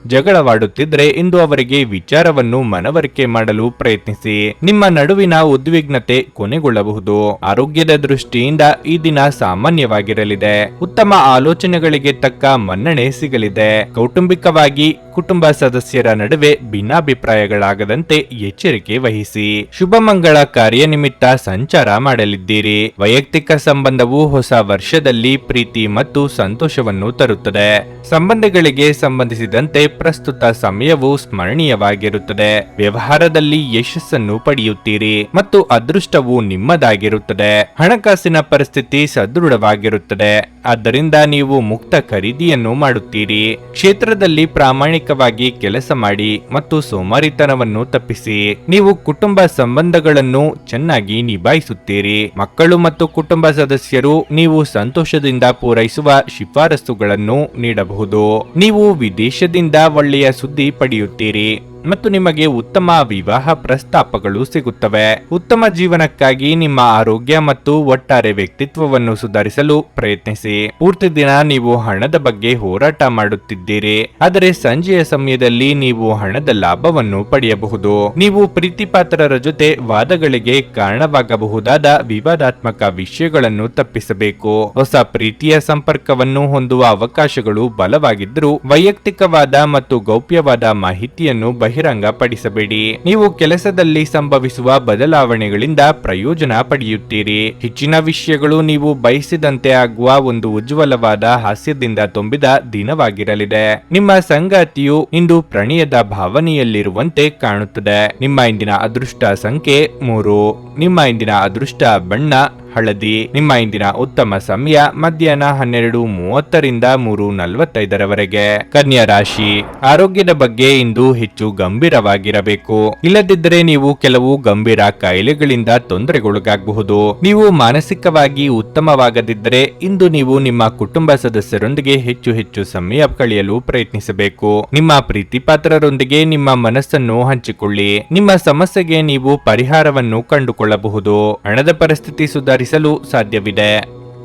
Speaker 1: ಜಗಳವಾಡುತ್ತಿದ್ರೆ ಇಂದು ಅವರಿಗೆ ವಿಚಾರವನ್ನು ಮನವರಿಕೆ ಮಾಡಲು ಪ್ರಯತ್ನಿಸಿ. ನಿಮ್ಮ ನಡುವಿನ ಉದ್ವಿಗ್ನತೆ ಕೊನೆಗೊಳ್ಳಬಹುದು. ಆರೋಗ್ಯದ ದೃಷ್ಟಿಯಿಂದ ಈ ದಿನ ಸಾಮಾನ್ಯವಾಗಿರಲಿದೆ. ಉತ್ತಮ ಆಲೋಚನೆಗಳಿಗೆ ತಕ್ಕ ಮನ್ನಣೆ ಸಿಗಲಿದೆ. ಕೌಟುಂಬಿಕವಾಗಿ ಕುಟುಂಬ ಸದಸ್ಯರ ನಡುವೆ ಭಿನ್ನಾಭಿಪ್ರಾಯಗಳಾಗದಂತೆ ಎಚ್ಚರಿಕೆ ವಹಿಸಿ. ಶುಭ ಮಂಗಳ ಕಾರ್ಯ ನಿಮಿತ್ತ ಸಂಚಾರ ಮಾಡಲಿದ್ದೀರಿ. ವೈಯಕ್ತಿಕ ಸಂಬಂಧವು ಹೊಸ ವರ್ಷದಲ್ಲಿ ಪ್ರೀತಿ ಮತ್ತು ಸಂತೋಷವನ್ನು ತರುತ್ತದೆ. ಸಂಬಂಧಗಳಿಗೆ ಸಂಬಂಧಿಸಿದಂತೆ ಪ್ರಸ್ತುತ ಸಮಯವು ಸ್ಮರಣೀಯವಾಗಿರುತ್ತದೆ. ವ್ಯವಹಾರದಲ್ಲಿ ಯಶಸ್ಸನ್ನು ಪಡೆಯುತ್ತೀರಿ ಮತ್ತು ಅದೃಷ್ಟವು ನಿಮ್ಮದಾಗಿರುತ್ತದೆ. ಹಣಕಾಸಿನ ಪರಿಸ್ಥಿತಿ ಸದೃಢವಾಗಿರುತ್ತದೆ. ಆದ್ದರಿಂದ ನೀವು ಮುಕ್ತ ಖರೀದಿಯನ್ನು ಮಾಡುತ್ತೀರಿ. ಕ್ಷೇತ್ರದಲ್ಲಿ ಪ್ರಾಮಾಣಿಕವಾಗಿ ಕೆಲಸ ಮಾಡಿ ಮತ್ತು ಸೋಮಾರಿತನವನ್ನು ತಪ್ಪಿಸಿ. ನೀವು ಕುಟುಂಬ ಸಂಬಂಧಗಳನ್ನು ಚೆನ್ನಾಗಿ ನಿಭಾಯಿಸುತ್ತೀರಿ. ಮಕ್ಕಳು ಮತ್ತು ಕುಟುಂಬ ಸದಸ್ಯರು ನೀವು ಸಂತೋಷದಿಂದ ಪೂರೈಸುವ ಶಿಫಾರಸುಗಳನ್ನು ನೀಡಬಹುದು. ನೀವು ವಿದೇಶದಿಂದ ಒಳ್ಳೆಯ ಸುದ್ದಿ ಪಡೆಯುತ್ತೀರಿ ಮತ್ತು ನಿಮಗೆ ಉತ್ತಮ ವಿವಾಹ ಪ್ರಸ್ತಾಪಗಳು ಸಿಗುತ್ತವೆ. ಉತ್ತಮ ಜೀವನಕ್ಕಾಗಿ ನಿಮ್ಮ ಆರೋಗ್ಯ ಮತ್ತು ಒಟ್ಟಾರೆ ವ್ಯಕ್ತಿತ್ವವನ್ನು ಸುಧಾರಿಸಲು ಪ್ರಯತ್ನಿಸಿ. ಪೂರ್ತಿ ದಿನ ನೀವು ಹಣದ ಬಗ್ಗೆ ಹೋರಾಟ ಮಾಡುತ್ತಿದ್ದೀರಿ, ಆದರೆ ಸಂಜೆಯ ಸಮಯದಲ್ಲಿ ನೀವು ಹಣದ ಲಾಭವನ್ನು ಪಡೆಯಬಹುದು. ನೀವು ಪ್ರೀತಿಪಾತ್ರರ ಜೊತೆ ವಾದಗಳಿಗೆ ಕಾರಣವಾಗಬಹುದಾದ ವಿವಾದಾತ್ಮಕ ವಿಷಯಗಳನ್ನು ತಪ್ಪಿಸಬೇಕು. ಹೊಸ ಪ್ರೀತಿಯ ಸಂಪರ್ಕವನ್ನು ಹೊಂದುವ ಅವಕಾಶಗಳು ಬಲವಾಗಿದ್ದರೂ ವೈಯಕ್ತಿಕವಾದ ಮತ್ತು ಗೌಪ್ಯವಾದ ಮಾಹಿತಿಯನ್ನು ಬಹಿರಂಗಪಡಿಸಬೇಡಿ. ನೀವು ಕೆಲಸದಲ್ಲಿ ಸಂಭವಿಸುವ ಬದಲಾವಣೆಗಳಿಂದ ಪ್ರಯೋಜನ ಪಡೆಯುತ್ತೀರಿ. ಹೆಚ್ಚಿನ ವಿಷಯಗಳು ನೀವು ಬಯಸಿದಂತೆ ಆಗುವ ಒಂದು ಉಜ್ವಲವಾದ ಹಾಸ್ಯದಿಂದ ತುಂಬಿದ ದಿನವಾಗಿರಲಿದೆ. ನಿಮ್ಮ ಸಂಗಾತಿಯು ಇಂದು ಪ್ರಣಯದ ಭಾವನೆಯಲ್ಲಿರುವಂತೆ ಕಾಣುತ್ತದೆ. ನಿಮ್ಮ ಇಂದಿನ ಅದೃಷ್ಟ ಸಂಖ್ಯೆ 3. ನಿಮ್ಮ ಇಂದಿನ ಅದೃಷ್ಟ ಬಣ್ಣ ಹಳದಿ. ನಿಮ್ಮ ಇಂದಿನ ಉತ್ತಮ ಸಮಯ ಮಧ್ಯಾಹ್ನ 12:30ರಿಂದ 3:45ರವರೆಗೆ. ಕನ್ಯಾ ರಾಶಿ, ಆರೋಗ್ಯದ ಬಗ್ಗೆ ಇಂದು ಹೆಚ್ಚು ಗಂಭೀರವಾಗಿರಬೇಕು. ಇಲ್ಲದಿದ್ದರೆ ನೀವು ಕೆಲವು ಗಂಭೀರ ಕಾಯಿಲೆಗಳಿಂದ ತೊಂದರೆಗೊಳಗಾಗಬಹುದು. ನೀವು ಮಾನಸಿಕವಾಗಿ ಉತ್ತಮವಾಗದಿದ್ದರೆ ಇಂದು ನೀವು ನಿಮ್ಮ ಕುಟುಂಬ ಸದಸ್ಯರೊಂದಿಗೆ ಹೆಚ್ಚು ಸಮಯ ಕಳೆಯಲು ಪ್ರಯತ್ನಿಸಬೇಕು. ನಿಮ್ಮ ಪ್ರೀತಿ ಪಾತ್ರರೊಂದಿಗೆ ನಿಮ್ಮ ಮನಸ್ಸನ್ನು ಹಂಚಿಕೊಳ್ಳಿ. ನಿಮ್ಮ ಸಮಸ್ಯೆಗೆ ನೀವು ಪರಿಹಾರವನ್ನು ಕಂಡುಕೊಳ್ಳಬಹುದು. ಹಣದ ಪರಿಸ್ಥಿತಿ ಸುಧಾರಿಸಲು ಸಾಧ್ಯವಿದೆ.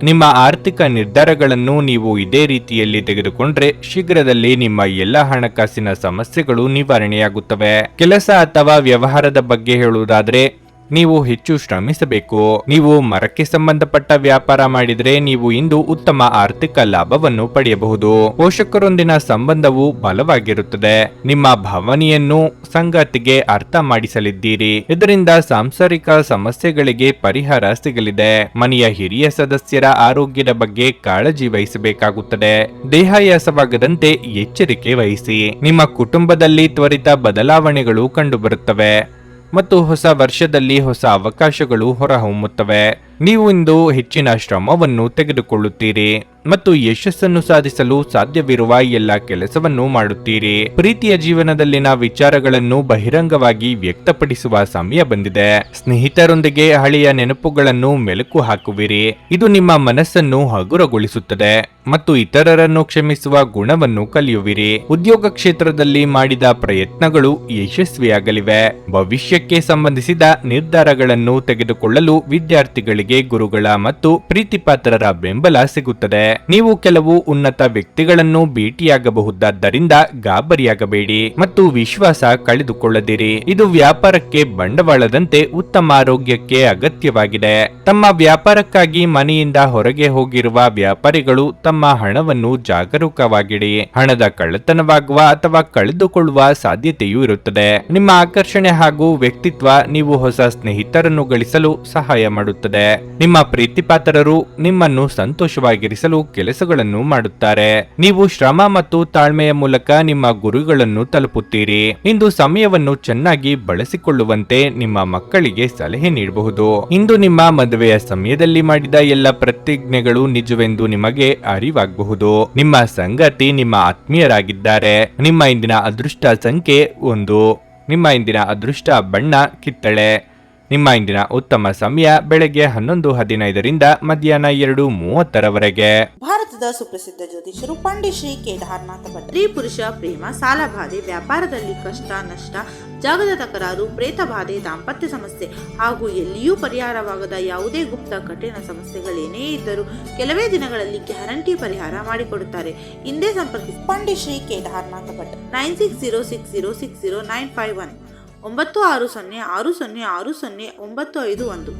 Speaker 1: ನಿಮ್ಮ ಆರ್ಥಿಕ ನಿರ್ಧಾರಗಳನ್ನು ನೀವು ಇದೇ ರೀತಿಯಲ್ಲಿ ತೆಗೆದುಕೊಂಡ್ರೆ ಶೀಘ್ರದಲ್ಲಿ ನಿಮ್ಮ ಎಲ್ಲ ಹಣಕಾಸಿನ ಸಮಸ್ಯೆಗಳು ನಿವಾರಣೆಯಾಗುತ್ತವೆ. ಕೆಲಸ ಅಥವಾ ವ್ಯವಹಾರದ ಬಗ್ಗೆ ಹೇಳುವುದಾದ್ರೆ ನೀವು ಹೆಚ್ಚು ಶ್ರಮಿಸಬೇಕು. ನೀವು ಮರಕ್ಕೆ ಸಂಬಂಧಪಟ್ಟ ವ್ಯಾಪಾರ ಮಾಡಿದರೆ ನೀವು ಇಂದು ಉತ್ತಮ ಆರ್ಥಿಕ ಲಾಭವನ್ನು ಪಡೆಯಬಹುದು. ಪೋಷಕರೊಂದಿನ ಸಂಬಂಧವು ಬಲವಾಗಿರುತ್ತದೆ. ನಿಮ್ಮ ಭಾವನೆಯನ್ನು ಸಂಗಾತಿಗೆ ಅರ್ಥ ಮಾಡಿಸಲಿದ್ದೀರಿ. ಇದರಿಂದ ಸಾಂಸಾರಿಕ ಸಮಸ್ಯೆಗಳಿಗೆ ಪರಿಹಾರ ಸಿಗಲಿದೆ. ಮನೆಯ ಹಿರಿಯ ಸದಸ್ಯರ ಆರೋಗ್ಯದ ಬಗ್ಗೆ ಕಾಳಜಿ ವಹಿಸಬೇಕಾಗುತ್ತದೆ. ದೇಹಾಯಾಸವಾಗದಂತೆ ಎಚ್ಚರಿಕೆ ವಹಿಸಿ. ನಿಮ್ಮ ಕುಟುಂಬದಲ್ಲಿ ತ್ವರಿತ ಬದಲಾವಣೆಗಳು ಕಂಡುಬರುತ್ತವೆ ಮತ್ತು ಹೊಸ ವರ್ಷದಲ್ಲಿ ಹೊಸ ಅವಕಾಶಗಳು ಹೊರಹೊಮ್ಮುತ್ತವೆ. ನೀವು ಇಂದು ಹೆಚ್ಚಿನ ಶ್ರಮವನ್ನು ತೆಗೆದುಕೊಳ್ಳುತ್ತೀರಿ ಮತ್ತು ಯಶಸ್ಸನ್ನು ಸಾಧಿಸಲು ಸಾಧ್ಯವಿರುವ ಎಲ್ಲ ಕೆಲಸವನ್ನು ಮಾಡುತ್ತೀರಿ. ಪ್ರೀತಿಯ ಜೀವನದಲ್ಲಿನ ವಿಚಾರಗಳನ್ನು ಬಹಿರಂಗವಾಗಿ ವ್ಯಕ್ತಪಡಿಸುವ ಸಮಯ ಬಂದಿದೆ. ಸ್ನೇಹಿತರೊಂದಿಗೆ ಹಳೆಯ ನೆನಪುಗಳನ್ನು ಮೆಲುಕು ಹಾಕುವಿರಿ. ಇದು ನಿಮ್ಮ ಮನಸ್ಸನ್ನು ಹಗುರಗೊಳಿಸುತ್ತದೆ ಮತ್ತು ಇತರರನ್ನು ಕ್ಷಮಿಸುವ ಗುಣವನ್ನು ಕಲಿಯುವಿರಿ. ಉದ್ಯೋಗ ಕ್ಷೇತ್ರದಲ್ಲಿ ಮಾಡಿದ ಪ್ರಯತ್ನಗಳು ಯಶಸ್ವಿಯಾಗಲಿವೆ. ಭವಿಷ್ಯಕ್ಕೆ ಸಂಬಂಧಿಸಿದ ನಿರ್ಧಾರಗಳನ್ನು ತೆಗೆದುಕೊಳ್ಳಲು ವಿದ್ಯಾರ್ಥಿಗಳಿಗೆ ಗುರುಗಳ ಮತ್ತು ಪ್ರೀತಿಪಾತ್ರರ ಬೆಂಬಲ ಸಿಗುತ್ತದೆ. ನೀವು ಕೆಲವು ಉನ್ನತ ವ್ಯಕ್ತಿಗಳನ್ನು ಭೇಟಿಯಾಗಬಹುದಾದ್ದರಿಂದ ಗಾಬರಿಯಾಗಬೇಡಿ ಮತ್ತು ವಿಶ್ವಾಸ ಕಳೆದುಕೊಳ್ಳದಿರಿ. ಇದು ವ್ಯಾಪಾರಕ್ಕೆ ಬಂಡವಾಳದಂತೆ ಉತ್ತಮ ಆರೋಗ್ಯಕ್ಕೆ ಅಗತ್ಯವಾಗಿದೆ. ತಮ್ಮ ವ್ಯಾಪಾರಕ್ಕಾಗಿ ಮನೆಯಿಂದ ಹೊರಗೆ ಹೋಗಿರುವ ವ್ಯಾಪಾರಿಗಳು ತಮ್ಮ ಹಣವನ್ನು ಜಾಗರೂಕವಾಗಿಡಿ. ಹಣದ ಕಳ್ಳತನವಾಗುವ ಅಥವಾ ಕಳೆದುಕೊಳ್ಳುವ ಸಾಧ್ಯತೆಯೂ ಇರುತ್ತದೆ. ನಿಮ್ಮ ಆಕರ್ಷಣೆ ಹಾಗೂ ವ್ಯಕ್ತಿತ್ವ ನೀವು ಹೊಸ ಸ್ನೇಹಿತರನ್ನು ಗಳಿಸಲು ಸಹಾಯ ಮಾಡುತ್ತದೆ. ನಿಮ್ಮ ಪ್ರೀತಿಪಾತ್ರರು ನಿಮ್ಮನ್ನು ಸಂತೋಷವಾಗಿರಿಸಲು ಕೆಲಸಗಳನ್ನು ಮಾಡುತ್ತಾರೆ. ನೀವು ಶ್ರಮ ಮತ್ತು ತಾಳ್ಮೆಯ ಮೂಲಕ ನಿಮ್ಮ ಗುರಿಗಳನ್ನು ತಲುಪುತ್ತೀರಿ. ಇಂದು ಸಮಯವನ್ನು ಚೆನ್ನಾಗಿ ಬಳಸಿಕೊಳ್ಳುವಂತೆ ನಿಮ್ಮ ಮಕ್ಕಳಿಗೆ ಸಲಹೆ ನೀಡಬಹುದು. ಇಂದು ನಿಮ್ಮ ಮದುವೆಯ ಸಮಯದಲ್ಲಿ ಮಾಡಿದ ಎಲ್ಲ ಪ್ರತಿಜ್ಞೆಗಳು ನಿಜವೆಂದು ನಿಮಗೆ ಅರಿವಾಗಬಹುದು. ನಿಮ್ಮ ಸಂಗಾತಿ ನಿಮ್ಮ ಆತ್ಮೀಯರಾಗಿದ್ದಾರೆ. ನಿಮ್ಮ ಇಂದಿನ ಅದೃಷ್ಟ ಸಂಖ್ಯೆ 1. ನಿಮ್ಮ ಇಂದಿನ ಅದೃಷ್ಟ ಬಣ್ಣ ಕಿತ್ತಳೆ. ನಿಮ್ಮ ಇಂದಿನ ಉತ್ತಮ ಸಮಯ ಬೆಳಗ್ಗೆ 11:15ರಿಂದ ಮಧ್ಯಾಹ್ನ 2:30ರವರೆಗೆ.
Speaker 2: ಭಾರತದ ಸುಪ್ರಸಿದ್ಧ ಜ್ಯೋತಿಷರು ಪಂಡಿತ್ ಶ್ರೀ ಕೇದಾರನಾಥ ಭಟ್. ಸ್ತ್ರೀ ಪುರುಷ ಪ್ರೇಮ, ಸಾಲ ಬಾಧೆ, ವ್ಯಾಪಾರದಲ್ಲಿ ಕಷ್ಟ ನಷ್ಟ, ಜಾಗದ ತಕರಾರು, ಪ್ರೇತ ಬಾಧೆ, ದಾಂಪತ್ಯ ಸಮಸ್ಯೆ ಹಾಗೂ ಎಲ್ಲಿಯೂ ಪರಿಹಾರವಾಗದ ಯಾವುದೇ ಗುಪ್ತ ಕಠಿಣ ಸಮಸ್ಯೆಗಳೇನೇ ಇದ್ದರೂ ಕೆಲವೇ ದಿನಗಳಲ್ಲಿ ಗ್ಯಾರಂಟಿ ಪರಿಹಾರ ಮಾಡಿಕೊಡುತ್ತಾರೆ. ಹಿಂದೆ ಸಂಪರ್ಕಿಸಿ ಪಂಡಿತ್ ಶ್ರೀ ಕೇದಾರನಾಥ ಭಟ್ 9606060951 9606060951.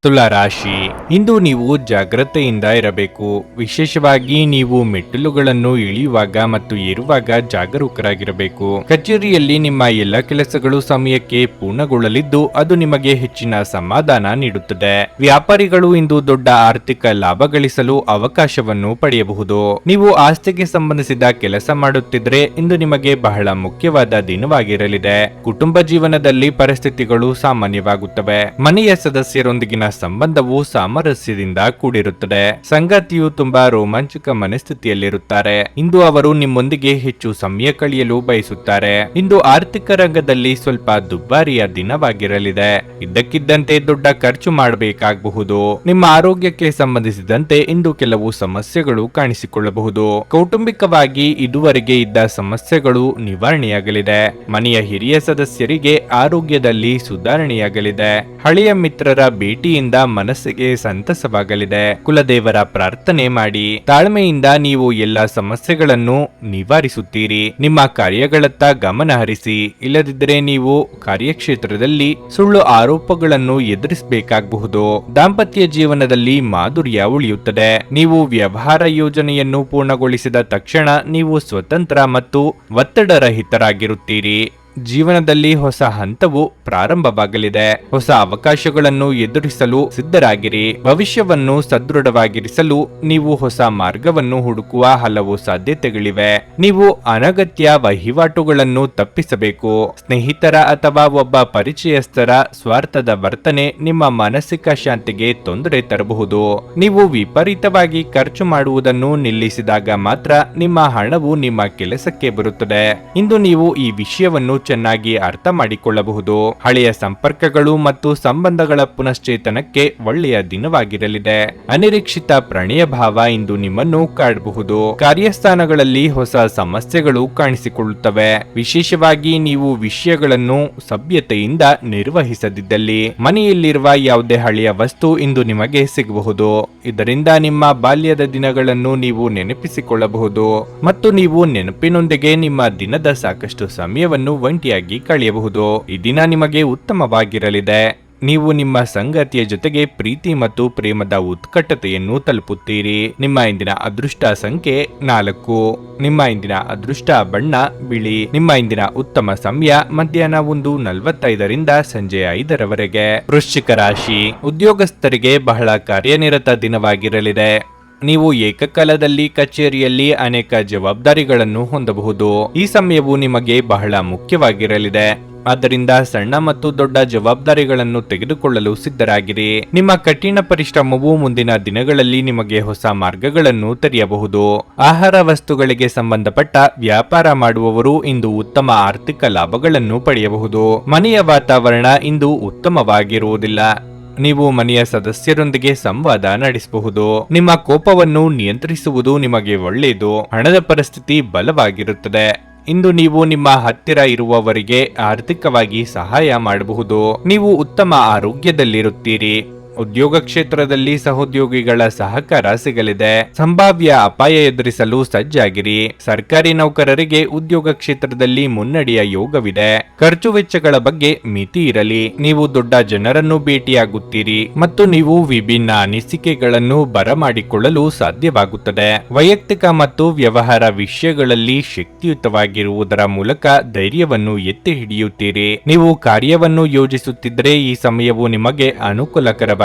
Speaker 1: ತುಲಾ ರಾಶಿ, ಇಂದು ನೀವು ಜಾಗ್ರತೆಯಿಂದ ಇರಬೇಕು. ವಿಶೇಷವಾಗಿ ನೀವು ಮೆಟ್ಟಿಲುಗಳನ್ನು ಇಳಿಯುವಾಗ ಮತ್ತು ಏರುವಾಗ ಜಾಗರೂಕರಾಗಿರಬೇಕು. ಕಚೇರಿಯಲ್ಲಿ ನಿಮ್ಮ ಎಲ್ಲ ಕೆಲಸಗಳು ಸಮಯಕ್ಕೆ ಪೂರ್ಣಗೊಳ್ಳಲಿದ್ದು ಅದು ನಿಮಗೆ ಹೆಚ್ಚಿನ ಸಮಾಧಾನ ನೀಡುತ್ತದೆ. ವ್ಯಾಪಾರಿಗಳು ಇಂದು ದೊಡ್ಡ ಆರ್ಥಿಕ ಲಾಭ ಗಳಿಸಲು ಅವಕಾಶವನ್ನು ಪಡೆಯಬಹುದು. ನೀವು ಆಸ್ತಿಗೆ ಸಂಬಂಧಿಸಿದ ಕೆಲಸ ಮಾಡುತ್ತಿದ್ರೆ ಇಂದು ನಿಮಗೆ ಬಹಳ ಮುಖ್ಯವಾದ ದಿನವಾಗಿರಲಿದೆ. ಕುಟುಂಬ ಜೀವನದಲ್ಲಿ ಪರಿಸ್ಥಿತಿಗಳು ಸಾಮಾನ್ಯವಾಗುತ್ತವೆ. ಮನೆಯ ಸದಸ್ಯರೊಂದಿಗಿನ ಸಂಬಂಧವು ಸಾಮರಸ್ಯದಿಂದ ಕೂಡಿರುತ್ತದೆ. ಸಂಗಾತಿಯು ತುಂಬಾ ರೋಮಾಂಚಕ ಮನಸ್ಥಿತಿಯಲ್ಲಿರುತ್ತಾರೆ. ಇಂದು ಅವರು ನಿಮ್ಮೊಂದಿಗೆ ಹೆಚ್ಚು ಸಮಯ ಕಳೆಯಲು ಬಯಸುತ್ತಾರೆ. ಇಂದು ಆರ್ಥಿಕ ರಂಗದಲ್ಲಿ ಸ್ವಲ್ಪ ದುಬಾರಿಯ ದಿನವಾಗಿರಲಿದೆ. ಇದ್ದಕ್ಕಿದ್ದಂತೆ ದೊಡ್ಡ ಖರ್ಚು ಮಾಡಬೇಕಾಗಬಹುದು. ನಿಮ್ಮ ಆರೋಗ್ಯಕ್ಕೆ ಸಂಬಂಧಿಸಿದಂತೆ ಇಂದು ಕೆಲವು ಸಮಸ್ಯೆಗಳು ಕಾಣಿಸಿಕೊಳ್ಳಬಹುದು. ಕೌಟುಂಬಿಕವಾಗಿ ಇದುವರೆಗೆ ಇದ್ದ ಸಮಸ್ಯೆಗಳು ನಿವಾರಣೆಯಾಗಲಿದೆ. ಮನೆಯ ಹಿರಿಯ ಸದಸ್ಯರಿಗೆ ಆರೋಗ್ಯದಲ್ಲಿ ಸುಧಾರಣೆಯಾಗಲಿದೆ. ಹಳೆಯ ಮಿತ್ರರ ಭೇಟಿಯಿಂದ ಮನಸ್ಸಿಗೆ ಸಂತಸವಾಗಲಿದೆ. ಕುಲದೇವರ ಪ್ರಾರ್ಥನೆ ಮಾಡಿ. ತಾಳ್ಮೆಯಿಂದ ನೀವು ಎಲ್ಲ ಸಮಸ್ಯೆಗಳನ್ನು ನಿವಾರಿಸುತ್ತೀರಿ. ನಿಮ್ಮ ಕಾರ್ಯಗಳತ್ತ ಗಮನ ಹರಿಸಿ. ಇಲ್ಲದಿದ್ದರೆ ನೀವು ಕಾರ್ಯಕ್ಷೇತ್ರದಲ್ಲಿ ಸುಳ್ಳು ಆರೋಪಗಳನ್ನು ಎದುರಿಸಬೇಕಾಗಬಹುದು. ದಾಂಪತ್ಯ ಜೀವನದಲ್ಲಿ ಮಾಧುರ್ಯ ಉಳಿಯುತ್ತದೆ. ನೀವು ವ್ಯವಹಾರ ಯೋಜನೆಯನ್ನು ಪೂರ್ಣಗೊಳಿಸಿದ ತಕ್ಷಣ ನೀವು ಸ್ವತಂತ್ರ ಮತ್ತು ಒತ್ತಡರಹಿತರಾಗಿರುತ್ತೀರಿ. ಜೀವನದಲ್ಲಿ ಹೊಸ ಹಂತವು ಪ್ರಾರಂಭವಾಗಲಿದೆ. ಹೊಸ ಅವಕಾಶಗಳನ್ನು ಎದುರಿಸಲು ಸಿದ್ಧರಾಗಿರಿ. ಭವಿಷ್ಯವನ್ನು ಸದೃಢವಾಗಿರಿಸಲು ನೀವು ಹೊಸ ಮಾರ್ಗವನ್ನು ಹುಡುಕುವ ಹಲವು ಸಾಧ್ಯತೆಗಳಿವೆ. ನೀವು ಅನಗತ್ಯ ವಹಿವಾಟುಗಳನ್ನು ತಪ್ಪಿಸಬೇಕು. ಸ್ನೇಹಿತರ ಅಥವಾ ಒಬ್ಬ ಪರಿಚಯಸ್ಥರ ಸ್ವಾರ್ಥದ ವರ್ತನೆ ನಿಮ್ಮ ಮಾನಸಿಕ ಶಾಂತಿಗೆ ತೊಂದರೆ ತರಬಹುದು. ನೀವು ವಿಪರೀತವಾಗಿ ಖರ್ಚು ಮಾಡುವುದನ್ನು ನಿಲ್ಲಿಸಿದಾಗ ಮಾತ್ರ ನಿಮ್ಮ ಹಣವು ನಿಮ್ಮ ಕೆಲಸಕ್ಕೆ ಬರುತ್ತದೆ. ಇಂದು ನೀವು ಈ ವಿಷಯವನ್ನು ಚೆನ್ನಾಗಿ ಅರ್ಥ ಮಾಡಿಕೊಳ್ಳಬಹುದು. ಹಳೆಯ ಸಂಪರ್ಕಗಳು ಮತ್ತು ಸಂಬಂಧಗಳ ಪುನಶ್ಚೇತನಕ್ಕೆ ಒಳ್ಳೆಯ ದಿನವಾಗಿರಲಿದೆ. ಅನಿರೀಕ್ಷಿತ ಪ್ರಣಯ ಭಾವ ಇಂದು ನಿಮ್ಮನ್ನು ಕಾಡಬಹುದು. ಕಾರ್ಯಸ್ಥಾನಗಳಲ್ಲಿ ಹೊಸ ಸಮಸ್ಯೆಗಳು ಕಾಣಿಸಿಕೊಳ್ಳುತ್ತವೆ. ವಿಶೇಷವಾಗಿ ನೀವು ವಿಷಯಗಳನ್ನು ಸಭ್ಯತೆಯಿಂದ ನಿರ್ವಹಿಸದಿದ್ದಲ್ಲಿ. ಮನೆಯಲ್ಲಿರುವ ಯಾವುದೇ ಹಳೆಯ ವಸ್ತು ಇಂದು ನಿಮಗೆ ಸಿಗಬಹುದು. ಇದರಿಂದ ನಿಮ್ಮ ಬಾಲ್ಯದ ದಿನಗಳನ್ನು ನೀವು ನೆನಪಿಸಿಕೊಳ್ಳಬಹುದು ಮತ್ತು ನೀವು ನೆನಪಿನೊಂದಿಗೆ ನಿಮ್ಮ ದಿನದ ಸಾಕಷ್ಟು ಸಮಯವನ್ನು ಒಂಟಿಯಾಗಿ ಕಳೆಯಬಹುದು. ಈ ದಿನ ನಿಮಗೆ ಉತ್ತಮವಾಗಿರಲಿದೆ. ನೀವು ನಿಮ್ಮ ಸಂಗಾತಿಯ ಜೊತೆಗೆ ಪ್ರೀತಿ ಮತ್ತು ಪ್ರೇಮದ ಉತ್ಕಟತೆಯನ್ನು ತಲುಪುತ್ತೀರಿ. ನಿಮ್ಮ ಇಂದಿನ ಅದೃಷ್ಟ ಸಂಖ್ಯೆ 4. ನಿಮ್ಮ ಇಂದಿನ ಅದೃಷ್ಟ ಬಣ್ಣ ಬಿಳಿ. ನಿಮ್ಮ ಇಂದಿನ ಉತ್ತಮ ಸಮಯ ಮಧ್ಯಾಹ್ನ 1:45 ಸಂಜೆ 5 ವೃಶ್ಚಿಕ ರಾಶಿ. ಉದ್ಯೋಗಸ್ಥರಿಗೆ ಬಹಳ ಕಾರ್ಯನಿರತ ದಿನವಾಗಿರಲಿದೆ. ನೀವು ಏಕಕಾಲದಲ್ಲಿ ಕಚೇರಿಯಲ್ಲಿ ಅನೇಕ ಜವಾಬ್ದಾರಿಗಳನ್ನು ಹೊಂದಬಹುದು. ಈ ಸಮಯವು ನಿಮಗೆ ಬಹಳ ಮುಖ್ಯವಾಗಿರಲಿದೆ. ಆದ್ದರಿಂದ ಸಣ್ಣ ಮತ್ತು ದೊಡ್ಡ ಜವಾಬ್ದಾರಿಗಳನ್ನು ತೆಗೆದುಕೊಳ್ಳಲು ಸಿದ್ಧರಾಗಿರಿ. ನಿಮ್ಮ ಕಠಿಣ ಪರಿಶ್ರಮವು ಮುಂದಿನ ದಿನಗಳಲ್ಲಿ ನಿಮಗೆ ಹೊಸ ಮಾರ್ಗಗಳನ್ನು ತೆರೆಯಬಹುದು. ಆಹಾರ ವಸ್ತುಗಳಿಗೆ ಸಂಬಂಧಪಟ್ಟ ವ್ಯಾಪಾರ ಮಾಡುವವರು ಇಂದು ಉತ್ತಮ ಆರ್ಥಿಕ ಲಾಭಗಳನ್ನು ಪಡೆಯಬಹುದು. ಮನೆಯ ವಾತಾವರಣ ಇಂದು ಉತ್ತಮವಾಗಿರುವುದಿಲ್ಲ. ನೀವು ಮನೆಯ ಸದಸ್ಯರೊಂದಿಗೆ ಸಂವಾದ ನಡೆಸಬಹುದು. ನಿಮ್ಮ ಕೋಪವನ್ನು ನಿಯಂತ್ರಿಸುವುದು ನಿಮಗೆ ಒಳ್ಳೆಯದು. ಹಣದ ಪರಿಸ್ಥಿತಿ ಬಲವಾಗಿರುತ್ತದೆ. ಇಂದು ನೀವು ನಿಮ್ಮ ಹತ್ತಿರ ಇರುವವರಿಗೆ ಆರ್ಥಿಕವಾಗಿ ಸಹಾಯ ಮಾಡಬಹುದು. ನೀವು ಉತ್ತಮ ಆರೋಗ್ಯದಲ್ಲಿರುತ್ತೀರಿ. ಉದ್ಯೋಗ ಕ್ಷೇತ್ರದಲ್ಲಿ ಸಹೋದ್ಯೋಗಿಗಳ ಸಹಕಾರ ಸಿಗಲಿದೆ. ಸಂಭಾವ್ಯ ಅಪಾಯ ಎದುರಿಸಲು ಸಜ್ಜಾಗಿರಿ. ಸರ್ಕಾರಿ ನೌಕರರಿಗೆ ಉದ್ಯೋಗ ಕ್ಷೇತ್ರದಲ್ಲಿ ಮುನ್ನಡೆಯ ಯೋಗವಿದೆ. ಖರ್ಚು ವೆಚ್ಚಗಳ ಬಗ್ಗೆ ಮಿತಿ ಇರಲಿ. ನೀವು ದೊಡ್ಡ ಜನರನ್ನು ಭೇಟಿಯಾಗುತ್ತೀರಿ ಮತ್ತು ನೀವು ವಿಭಿನ್ನ ಅನಿಸಿಕೆಗಳನ್ನು ಬರಮಾಡಿಕೊಳ್ಳಲು ಸಾಧ್ಯವಾಗುತ್ತದೆ. ವೈಯಕ್ತಿಕ ಮತ್ತು ವ್ಯವಹಾರ ವಿಷಯಗಳಲ್ಲಿ ಶಕ್ತಿಯುತವಾಗಿರುವುದರ ಮೂಲಕ ಧೈರ್ಯವನ್ನು ಎತ್ತಿ ಹಿಡಿಯುತ್ತೀರಿ. ನೀವು ಕಾರ್ಯವನ್ನು ಯೋಜಿಸುತ್ತಿದ್ದರೆ ಈ ಸಮಯವು ನಿಮಗೆ ಅನುಕೂಲಕರವಾಗಿದೆ.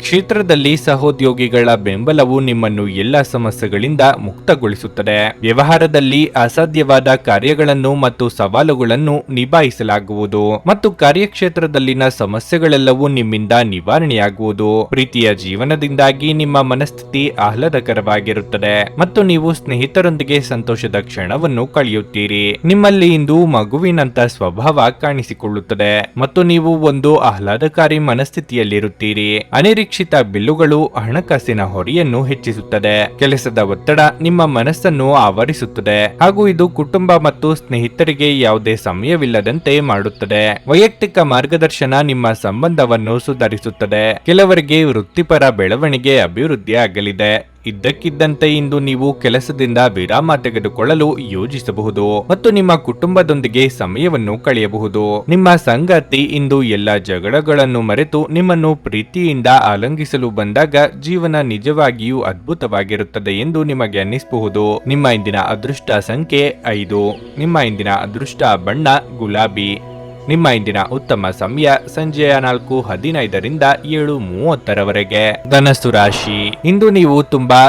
Speaker 1: ಕ್ಷೇತ್ರದಲ್ಲಿ ಸಹೋದ್ಯೋಗಿಗಳ ಬೆಂಬಲವು ನಿಮ್ಮನ್ನು ಎಲ್ಲ ಸಮಸ್ಯೆಗಳಿಂದ ಮುಕ್ತಗೊಳಿಸುತ್ತದೆ. ವ್ಯವಹಾರದಲ್ಲಿ ಅಸಾಧ್ಯವಾದ ಕಾರ್ಯಗಳನ್ನು ಮತ್ತು ಸವಾಲುಗಳನ್ನು ನಿಭಾಯಿಸಲಾಗುವುದು ಮತ್ತು ಕಾರ್ಯಕ್ಷೇತ್ರದಲ್ಲಿನ ಸಮಸ್ಯೆಗಳೆಲ್ಲವೂ ನಿಮ್ಮಿಂದ ನಿವಾರಣೆಯಾಗುವುದು. ಪ್ರೀತಿಯ ಜೀವನದಿಂದಾಗಿ ನಿಮ್ಮ ಮನಸ್ಥಿತಿ ಆಹ್ಲಾದಕರವಾಗಿರುತ್ತದೆ ಮತ್ತು ನೀವು ಸ್ನೇಹಿತರೊಂದಿಗೆ ಸಂತೋಷದ ಕ್ಷಣವನ್ನು ಕಳೆಯುತ್ತೀರಿ. ನಿಮ್ಮಲ್ಲಿ ಇಂದು ಮಗುವಿನಂತ ಸ್ವಭಾವ ಕಾಣಿಸಿಕೊಳ್ಳುತ್ತದೆ ಮತ್ತು ನೀವು ಒಂದು ಆಹ್ಲಾದಕಾರಿ ಮನಸ್ಥಿತಿಯಲ್ಲಿರುತ್ತೀರಿ. ಅನಿರೀಕ್ಷಿತ ಬಿಲ್ಲುಗಳು ಹಣಕಾಸಿನ ಹೊರೆಯನ್ನು ಹೆಚ್ಚಿಸುತ್ತದೆ. ಕೆಲಸದ ಒತ್ತಡ ನಿಮ್ಮ ಮನಸ್ಸನ್ನು ಆವರಿಸುತ್ತದೆ ಹಾಗೂ ಇದು ಕುಟುಂಬ ಮತ್ತು ಸ್ನೇಹಿತರಿಗೆ ಯಾವುದೇ ಸಮಯವಿಲ್ಲದಂತೆ ಮಾಡುತ್ತದೆ. ವೈಯಕ್ತಿಕ ಮಾರ್ಗದರ್ಶನ ನಿಮ್ಮ ಸಂಬಂಧವನ್ನು ಸುಧಾರಿಸುತ್ತದೆ. ಕೆಲವರಿಗೆ ವೃತ್ತಿಪರ ಬೆಳವಣಿಗೆ ಅಭಿವೃದ್ಧಿ ಆಗಲಿದೆ. ಇದ್ದಕ್ಕಿದ್ದಂತೆ ಇಂದು ನೀವು ಕೆಲಸದಿಂದ ವಿರಾಮ ತೆಗೆದುಕೊಳ್ಳಲು ಯೋಜಿಸಬಹುದು ಮತ್ತು ನಿಮ್ಮ ಕುಟುಂಬದೊಂದಿಗೆ ಸಮಯವನ್ನು ಕಳೆಯಬಹುದು. ನಿಮ್ಮ ಸಂಗಾತಿ ಇಂದು ಎಲ್ಲ ಜಗಳಗಳನ್ನು ಮರೆತು ನಿಮ್ಮನ್ನು ಪ್ರೀತಿಯಿಂದ ಆಲಂಗಿಸಲು ಬಂದಾಗ ಜೀವನ ನಿಜವಾಗಿಯೂ ಅದ್ಭುತವಾಗಿರುತ್ತದೆ ಎಂದು ನಿಮಗೆ ಅನ್ನಿಸಬಹುದು. ನಿಮ್ಮ ಇಂದಿನ ಅದೃಷ್ಟ ಸಂಖ್ಯೆ 5. ನಿಮ್ಮ ಇಂದಿನ ಅದೃಷ್ಟ ಬಣ್ಣ ಗುಲಾಬಿ. ನಿಮ್ಮ ಇಂದಿನ ಉತ್ತಮ ಸಮಯ ಸಂಜೆಯ 4:15 7:30 ಧನಸ್ಸು ರಾಶಿ. ಇಂದು ನೀವು ತುಂಬಾ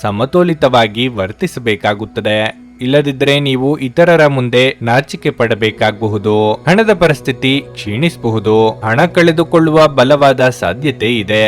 Speaker 1: ಸಮತೋಲಿತವಾಗಿ ವರ್ತಿಸಬೇಕಾಗುತ್ತದೆ. ಇಲ್ಲದಿದ್ದರೆ ನೀವು ಇತರರ ಮುಂದೆ ನಾಚಿಕೆ ಪಡಬೇಕಾಗಬಹುದು. ಹಣದ ಪರಿಸ್ಥಿತಿ ಕ್ಷೀಣಿಸಬಹುದು. ಹಣ ಕಳೆದುಕೊಳ್ಳುವ ಬಲವಾದ ಸಾಧ್ಯತೆ ಇದೆ.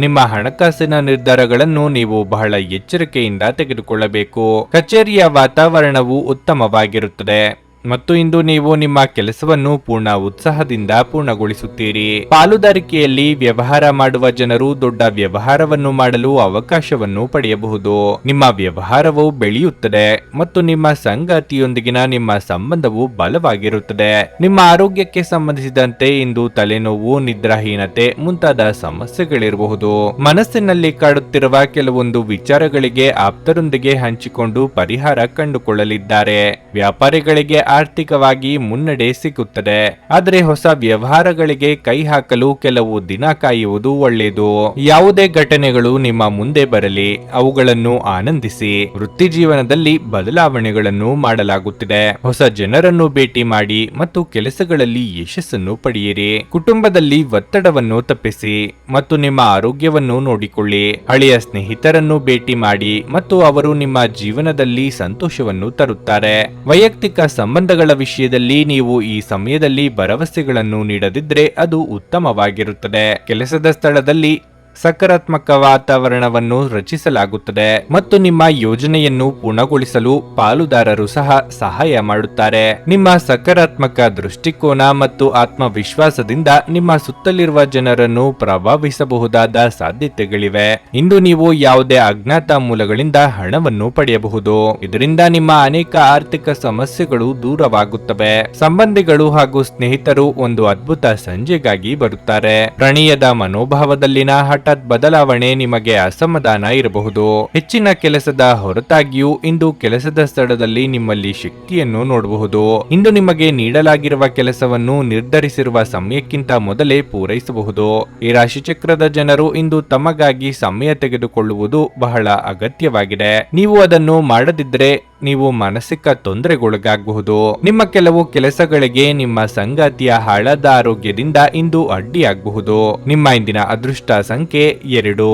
Speaker 1: ನಿಮ್ಮ ಹಣಕಾಸಿನ ನಿರ್ಧಾರಗಳನ್ನು ನೀವು ಬಹಳ ಎಚ್ಚರಿಕೆಯಿಂದ ತೆಗೆದುಕೊಳ್ಳಬೇಕು. ಕಚೇರಿಯ ವಾತಾವರಣವು ಉತ್ತಮವಾಗಿರುತ್ತದೆ ಮತ್ತು ಇಂದು ನೀವು ನಿಮ್ಮ ಕೆಲಸವನ್ನು ಪೂರ್ಣ ಉತ್ಸಾಹದಿಂದ ಪೂರ್ಣಗೊಳಿಸುತ್ತೀರಿ. ಪಾಲುದಾರಿಕೆಯಲ್ಲಿ ವ್ಯವಹಾರ ಮಾಡುವ ಜನರು ದೊಡ್ಡ ವ್ಯವಹಾರವನ್ನು ಮಾಡಲು ಅವಕಾಶವನ್ನು ಪಡೆಯಬಹುದು. ನಿಮ್ಮ ವ್ಯವಹಾರವು ಬೆಳೆಯುತ್ತದೆ ಮತ್ತು ನಿಮ್ಮ ಸಂಗಾತಿಯೊಂದಿಗಿನ ನಿಮ್ಮ ಸಂಬಂಧವು ಬಲವಾಗಿರುತ್ತದೆ. ನಿಮ್ಮ ಆರೋಗ್ಯಕ್ಕೆ ಸಂಬಂಧಿಸಿದಂತೆ ಇಂದು ತಲೆನೋವು, ನಿದ್ರಾಹೀನತೆ ಮುಂತಾದ ಸಮಸ್ಯೆಗಳಿರಬಹುದು. ಮನಸ್ಸಿನಲ್ಲಿ ಕಾಡುತ್ತಿರುವ ಕೆಲವೊಂದು ವಿಚಾರಗಳಿಗೆ ಆಪ್ತರೊಂದಿಗೆ ಹಂಚಿಕೊಂಡು ಪರಿಹಾರ ಕಂಡುಕೊಳ್ಳಲಿದ್ದಾರೆ. ವ್ಯಾಪಾರಿಗಳಿಗೆ ಆರ್ಥಿಕವಾಗಿ ಮುನ್ನಡೆ ಸಿಗುತ್ತದೆ. ಆದರೆ ಹೊಸ ವ್ಯವಹಾರಗಳಿಗೆ ಕೈ ಹಾಕಲು ಕೆಲವು ದಿನ ಕಾಯುವುದು ಒಳ್ಳೆಯದು. ಯಾವುದೇ ಘಟನೆಗಳು ನಿಮ್ಮ ಮುಂದೆ ಬರಲಿ, ಅವುಗಳನ್ನು ಆನಂದಿಸಿ. ವೃತ್ತಿ ಜೀವನದಲ್ಲಿ ಬದಲಾವಣೆಗಳನ್ನು ಮಾಡಲಾಗುತ್ತಿದೆ. ಹೊಸ ಜನರನ್ನು ಭೇಟಿ ಮಾಡಿ ಮತ್ತು ಕೆಲಸಗಳಲ್ಲಿ ಯಶಸ್ಸನ್ನು ಪಡೆಯಿರಿ. ಕುಟುಂಬದಲ್ಲಿ ಒತ್ತಡವನ್ನು ತಪ್ಪಿಸಿ ಮತ್ತು ನಿಮ್ಮ ಆರೋಗ್ಯವನ್ನು ನೋಡಿಕೊಳ್ಳಿ. ಹಳೆಯ ಸ್ನೇಹಿತರನ್ನು ಭೇಟಿ ಮಾಡಿ ಮತ್ತು ಅವರು ನಿಮ್ಮ ಜೀವನದಲ್ಲಿ ಸಂತೋಷವನ್ನು ತರುತ್ತಾರೆ. ವೈಯಕ್ತಿಕ ಸಂಬಂಧಗಳ ವಿಷಯದಲ್ಲಿ ನೀವು ಈ ಸಮಯದಲ್ಲಿ ಭರವಸೆಗಳನ್ನು ನೀಡದಿದ್ದರೆ ಅದು ಉತ್ತಮವಾಗಿರುತ್ತದೆ. ಕೆಲಸದ ಸ್ಥಳದಲ್ಲಿ ಸಕಾರಾತ್ಮಕ ವಾತಾವರಣವನ್ನು ರಚಿಸಲಾಗುತ್ತದೆ ಮತ್ತು ನಿಮ್ಮ ಯೋಜನೆಯನ್ನು ಪೂರ್ಣಗೊಳಿಸಲು ಪಾಲುದಾರರು ಸಹ ಸಹಾಯ ಮಾಡುತ್ತಾರೆ. ನಿಮ್ಮ ಸಕಾರಾತ್ಮಕ ದೃಷ್ಟಿಕೋನ ಮತ್ತು ಆತ್ಮವಿಶ್ವಾಸದಿಂದ ನಿಮ್ಮ ಸುತ್ತಲಿರುವ ಜನರನ್ನು ಪ್ರಭಾವಿಸಬಹುದಾದ ಸಾಧ್ಯತೆಗಳಿವೆ. ಇಂದು ನೀವು ಯಾವುದೇ ಅಜ್ಞಾತ ಮೂಲಗಳಿಂದ ಹಣವನ್ನು ಪಡೆಯಬಹುದು. ಇದರಿಂದ ನಿಮ್ಮ ಅನೇಕ ಆರ್ಥಿಕ ಸಮಸ್ಯೆಗಳು ದೂರವಾಗುತ್ತವೆ. ಸಂಬಂಧಿಗಳು ಹಾಗೂ ಸ್ನೇಹಿತರು ಒಂದು ಅದ್ಭುತ ಸಂಜೆಗಾಗಿ ಬರುತ್ತಾರೆ. ಪ್ರಣಯದ ಮನೋಭಾವದಲ್ಲಿನ ಹಠಾತ್ ಬದಲಾವಣೆ ನಿಮಗೆ ಅಸಮಾಧಾನ ಇರಬಹುದು. ಹೆಚ್ಚಿನ ಕೆಲಸದ ಹೊರತಾಗಿಯೂ ಇಂದು ಕೆಲಸದ ಸ್ಥಳದಲ್ಲಿ ನಿಮ್ಮಲ್ಲಿ ಶಕ್ತಿಯನ್ನು ನೋಡಬಹುದು. ಇಂದು ನಿಮಗೆ ನೀಡಲಾಗಿರುವ ಕೆಲಸವನ್ನು ನಿರ್ಧರಿಸಿರುವ ಸಮಯಕ್ಕಿಂತ ಮೊದಲೇ ಪೂರೈಸಬಹುದು. ಈ ರಾಶಿಚಕ್ರದ ಜನರು ಇಂದು ತಮಗಾಗಿ ಸಮಯ ತೆಗೆದುಕೊಳ್ಳುವುದು ಬಹಳ ಅಗತ್ಯವಾಗಿದೆ. ನೀವು ಅದನ್ನು ಮಾಡದಿದ್ದರೆ ನೀವು ಮಾನಸಿಕ ತೊಂದರೆಗೊಳಗಾಗಬಹುದು. ನಿಮ್ಮ ಕೆಲವು ಕೆಲಸಗಳಿಗೆ ನಿಮ್ಮ ಸಂಗಾತಿಯ ಹಾಳಾದ ಆರೋಗ್ಯದಿಂದ ಇಂದು ಅಡ್ಡಿಯಾಗಬಹುದು. ನಿಮ್ಮ ಇಂದಿನ ಅದೃಷ್ಟ ಸಂಖ್ಯೆ 2.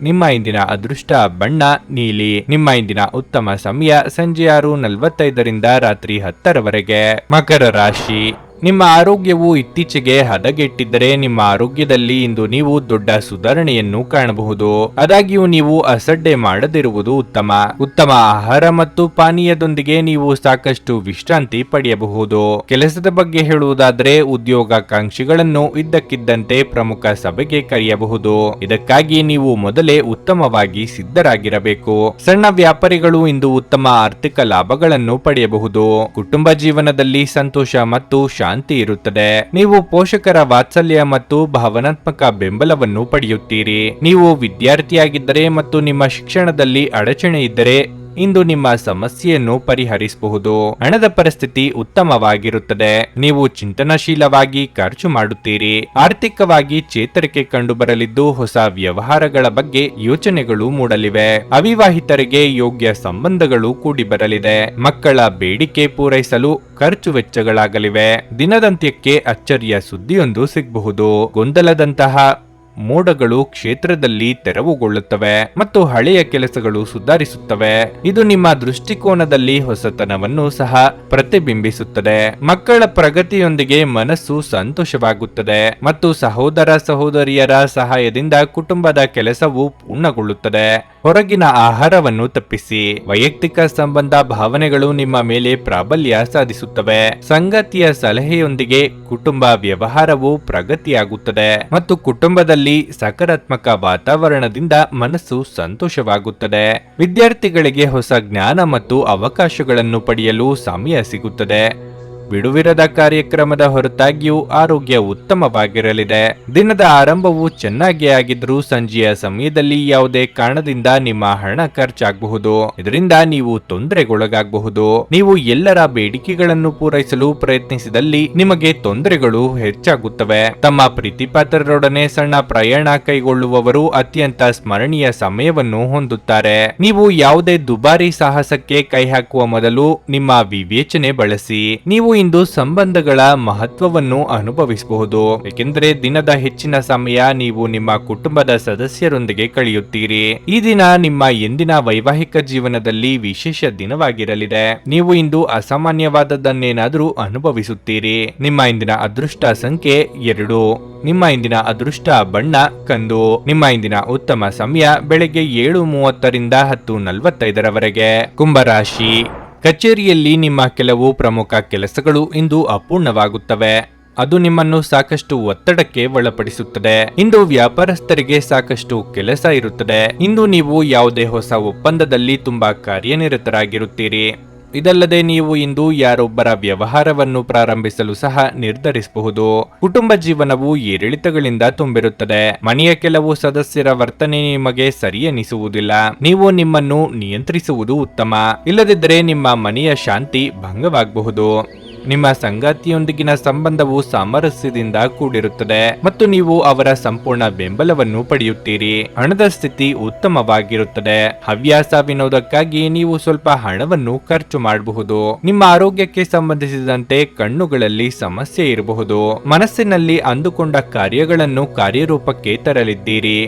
Speaker 1: ನಿಮ್ಮ ಇಂದಿನ ಅದೃಷ್ಟ ಬಣ್ಣ ನೀಲಿ. ನಿಮ್ಮ ಇಂದಿನ ಉತ್ತಮ ಸಮಯ ಸಂಜೆ 6:45ರಿಂದ ರಾತ್ರಿ 10ರವರೆಗೆ. ಮಕರ ರಾಶಿ. ನಿಮ್ಮ ಆರೋಗ್ಯವು ಇತ್ತೀಚೆಗೆ ಹದಗೆಟ್ಟಿದ್ದರೆ ನಿಮ್ಮ ಆರೋಗ್ಯದಲ್ಲಿ ಇಂದು ನೀವು ದೊಡ್ಡ ಸುಧಾರಣೆಯನ್ನು ಕಾಣಬಹುದು. ಆದಾಗ್ಯೂ ನೀವು ಅಸಡ್ಡೆ ಮಾಡದಿರುವುದು ಉತ್ತಮ. ಉತ್ತಮ ಆಹಾರ ಮತ್ತು ಪಾನೀಯದೊಂದಿಗೆ ನೀವು ಸಾಕಷ್ಟು ವಿಶ್ರಾಂತಿ ಪಡೆಯಬಹುದು. ಕೆಲಸದ ಬಗ್ಗೆ ಹೇಳುವುದಾದರೆ ಉದ್ಯೋಗಾಕಾಂಕ್ಷಿಗಳನ್ನು ಇದ್ದಕ್ಕಿದ್ದಂತೆ ಪ್ರಮುಖ ಸಭೆಗೆ ಕರೆಯಬಹುದು. ಇದಕ್ಕಾಗಿ ನೀವು ಮೊದಲೇ ಉತ್ತಮವಾಗಿ ಸಿದ್ಧರಾಗಿರಬೇಕು. ಸಣ್ಣ ವ್ಯಾಪಾರಿಗಳು ಇಂದು ಉತ್ತಮ ಆರ್ಥಿಕ ಲಾಭಗಳನ್ನು ಪಡೆಯಬಹುದು. ಕುಟುಂಬ ಜೀವನದಲ್ಲಿ ಸಂತೋಷ ಮತ್ತು ಶಾಂತಿ ಇರುತ್ತದೆ. ನೀವು ಪೋಷಕರ ವಾತ್ಸಲ್ಯ ಮತ್ತು ಭಾವನಾತ್ಮಕ ಬೆಂಬಲವನ್ನು ಪಡೆಯುತ್ತೀರಿ. ನೀವು ವಿದ್ಯಾರ್ಥಿಯಾಗಿದ್ದರೆ ಮತ್ತು ನಿಮ್ಮ ಶಿಕ್ಷಣದಲ್ಲಿ ಅಡಚಣೆ ಇದ್ದರೆ ಇಂದು ನಿಮ್ಮ ಸಮಸ್ಯೆಯನ್ನು ಪರಿಹರಿಸಬಹುದು. ಹಣದ ಪರಿಸ್ಥಿತಿ ಉತ್ತಮವಾಗಿರುತ್ತದೆ. ನೀವು ಚಿಂತನಶೀಲವಾಗಿ ಖರ್ಚು ಮಾಡುತ್ತೀರಿ. ಆರ್ಥಿಕವಾಗಿ ಚೇತರಿಕೆ ಕಂಡುಬರಲಿದ್ದು ಹೊಸ ವ್ಯವಹಾರಗಳ ಬಗ್ಗೆ ಯೋಚನೆಗಳು ಮೂಡಲಿವೆ. ಅವಿವಾಹಿತರಿಗೆ ಯೋಗ್ಯ ಸಂಬಂಧಗಳು ಕೂಡಿ ಬರಲಿದೆ. ಮಕ್ಕಳ ಬೇಡಿಕೆ ಪೂರೈಸಲು ಖರ್ಚು ವೆಚ್ಚಗಳಾಗಲಿವೆ. ದಿನದಂತ್ಯಕ್ಕೆ ಅಚ್ಚರಿಯ ಸುದ್ದಿಯೊಂದು ಸಿಗಬಹುದು. ಗೊಂದಲದಂತಹ ಮೋಡಗಳು ಕ್ಷೇತ್ರದಲ್ಲಿ ತೆರವುಗೊಳ್ಳುತ್ತವೆ ಮತ್ತು ಹಳೆಯ ಕೆಲಸಗಳು ಸುಧಾರಿಸುತ್ತವೆ. ಇದು ನಿಮ್ಮ ದೃಷ್ಟಿಕೋನದಲ್ಲಿ ಹೊಸತನವನ್ನು ಸಹ ಪ್ರತಿಬಿಂಬಿಸುತ್ತದೆ. ಮಕ್ಕಳ ಪ್ರಗತಿಯೊಂದಿಗೆ ಮನಸ್ಸು ಸಂತೋಷವಾಗುತ್ತದೆ ಮತ್ತು ಸಹೋದರ ಸಹೋದರಿಯರ ಸಹಾಯದಿಂದ ಕುಟುಂಬದ ಕೆಲಸವು ಪೂರ್ಣಗೊಳ್ಳುತ್ತದೆ. ಹೊರಗಿನ ಆಹಾರವನ್ನು ತಪ್ಪಿಸಿ. ವೈಯಕ್ತಿಕ ಸಂಬಂಧ ಭಾವನೆಗಳು ನಿಮ್ಮ ಮೇಲೆ ಪ್ರಾಬಲ್ಯ ಸಾಧಿಸುತ್ತವೆ. ಸಂಗಾತಿಯ ಸಲಹೆಯೊಂದಿಗೆ ಕುಟುಂಬ ವ್ಯವಹಾರವು ಪ್ರಗತಿಯಾಗುತ್ತದೆ ಮತ್ತು ಕುಟುಂಬದಲ್ಲಿ ಸಕಾರಾತ್ಮಕ ವಾತಾವರಣದಿಂದ ಮನಸ್ಸು ಸಂತೋಷವಾಗುತ್ತದೆ. ವಿದ್ಯಾರ್ಥಿಗಳಿಗೆ ಹೊಸ ಜ್ಞಾನ ಮತ್ತು ಅವಕಾಶಗಳನ್ನು ಪಡೆಯಲು ಸಮಯ ಸಿಗುತ್ತದೆ. ಬಿಡುವಿರದ ಕಾರ್ಯಕ್ರಮದ ಹೊರತಾಗಿಯೂ ಆರೋಗ್ಯ ಉತ್ತಮವಾಗಿರಲಿದೆ. ದಿನದ ಆರಂಭವು ಚೆನ್ನಾಗಿ ಆಗಿದ್ರೂ ಸಂಜೆಯ ಸಮಯದಲ್ಲಿ ಯಾವುದೇ ಕಾರಣದಿಂದ ನಿಮ್ಮ ಹಣ ಖರ್ಚಾಗಬಹುದು. ಇದರಿಂದ ನೀವು ತೊಂದರೆಗೊಳಗಾಗಬಹುದು. ನೀವು ಎಲ್ಲರ ಬೇಡಿಕೆಗಳನ್ನು ಪೂರೈಸಲು ಪ್ರಯತ್ನಿಸಿದಲ್ಲಿ ನಿಮಗೆ ತೊಂದರೆಗಳು ಹೆಚ್ಚಾಗುತ್ತವೆ. ತಮ್ಮ ಪ್ರೀತಿಪಾತ್ರರೊಡನೆ ಸಣ್ಣ ಪ್ರಯಾಣ ಕೈಗೊಳ್ಳುವವರು ಅತ್ಯಂತ ಸ್ಮರಣೀಯ ಸಮಯವನ್ನು ಹೊಂದುತ್ತಾರೆ. ನೀವು ಯಾವುದೇ ದುಬಾರಿ ಸಾಹಸಕ್ಕೆ ಕೈ ಹಾಕುವ ಮೊದಲು ನಿಮ್ಮ ವಿವೇಚನೆ ಬಳಸಿ. ನೀವು ಇಂದು ಸಂಬಂಧಗಳ ಮಹತ್ವವನ್ನು ಅನುಭವಿಸಬಹುದು, ಏಕೆಂದರೆ ದಿನದ ಹೆಚ್ಚಿನ ಸಮಯ ನೀವು ನಿಮ್ಮ ಕುಟುಂಬದ ಸದಸ್ಯರೊಂದಿಗೆ ಕಳೆಯುತ್ತೀರಿ. ಈ ದಿನ ನಿಮ್ಮ ಎಂದಿನ ವೈವಾಹಿಕ ಜೀವನದಲ್ಲಿ ವಿಶೇಷ ದಿನವಾಗಿರಲಿದೆ. ನೀವು ಇಂದು ಅಸಾಮಾನ್ಯವಾದದ್ದನ್ನೇನಾದರೂ ಅನುಭವಿಸುತ್ತೀರಿ. ನಿಮ್ಮ ಇಂದಿನ ಅದೃಷ್ಟ ಸಂಖ್ಯೆ 2. ನಿಮ್ಮ ಇಂದಿನ ಅದೃಷ್ಟ ಬಣ್ಣ ಕಂದು. ನಿಮ್ಮ ಇಂದಿನ ಉತ್ತಮ ಸಮಯ ಬೆಳಗ್ಗೆ 7:30ರಿಂದ 10:45ರವರೆಗೆ. ಕುಂಭರಾಶಿ. ಕಚೇರಿಯಲ್ಲಿ ನಿಮ್ಮ ಕೆಲವು ಪ್ರಮುಖ ಕೆಲಸಗಳು ಇಂದು ಅಪೂರ್ಣವಾಗುತ್ತವೆ. ಅದು ನಿಮ್ಮನ್ನು ಸಾಕಷ್ಟು ಒತ್ತಡಕ್ಕೆ ಒಳಪಡಿಸುತ್ತದೆ. ಇಂದು ವ್ಯಾಪಾರಸ್ಥರಿಗೆ ಸಾಕಷ್ಟು ಕೆಲಸ ಇರುತ್ತದೆ. ಇಂದು ನೀವು ಯಾವುದೇ ಹೊಸ ಒಪ್ಪಂದದಲ್ಲಿ ತುಂಬಾ ಕಾರ್ಯನಿರತರಾಗಿರುತ್ತೀರಿ. ಇದಲ್ಲದೆ ನೀವು ಇಂದು ಯಾರೊಬ್ಬರ ವ್ಯವಹಾರವನ್ನು ಪ್ರಾರಂಭಿಸಲು ಸಹ ನಿರ್ಧರಿಸಬಹುದು. ಕುಟುಂಬ ಜೀವನವು ಏರಿಳಿತಗಳಿಂದ ತುಂಬಿರುತ್ತದೆ. ಮನೆಯ ಕೆಲವು ಸದಸ್ಯರ ವರ್ತನೆ ನಿಮಗೆ ಸರಿ ಎನಿಸುವುದಿಲ್ಲ. ನೀವು ನಿಮ್ಮನ್ನು ನಿಯಂತ್ರಿಸುವುದು ಉತ್ತಮ. ಇಲ್ಲದಿದ್ದರೆ ನಿಮ್ಮ ಮನೆಯ ಶಾಂತಿ ಭಂಗವಾಗಬಹುದು. ನಿಮ್ಮ ಸಂಗಾತಿಯೊಂದಿಗಿನ ಸಂಬಂಧವು ಸಾಮರಸ್ಯದಿಂದ ಕೂಡಿರುತ್ತದೆ ಮತ್ತು ನೀವು ಅವರ ಸಂಪೂರ್ಣ ಬೆಂಬಲವನ್ನು ಪಡೆಯುತ್ತೀರಿ. ಹಣದ ಸ್ಥಿತಿ ಉತ್ತಮವಾಗಿರುತ್ತದೆ. ಹವ್ಯಾಸ ವಿನೋದಕ್ಕಾಗಿ ನೀವು ಸ್ವಲ್ಪ ಹಣವನ್ನು ಖರ್ಚು ಮಾಡಬಹುದು. ನಿಮ್ಮ ಆರೋಗ್ಯಕ್ಕೆ ಸಂಬಂಧಿಸಿದಂತೆ ಕಣ್ಣುಗಳಲ್ಲಿ ಸಮಸ್ಯೆ ಇರಬಹುದು. ಮನಸ್ಸಿನಲ್ಲಿ ಅಂದುಕೊಂಡ ಕಾರ್ಯಗಳನ್ನು ಕಾರ್ಯರೂಪಕ್ಕೆ ತರಲಿದ್ದೀರಿ.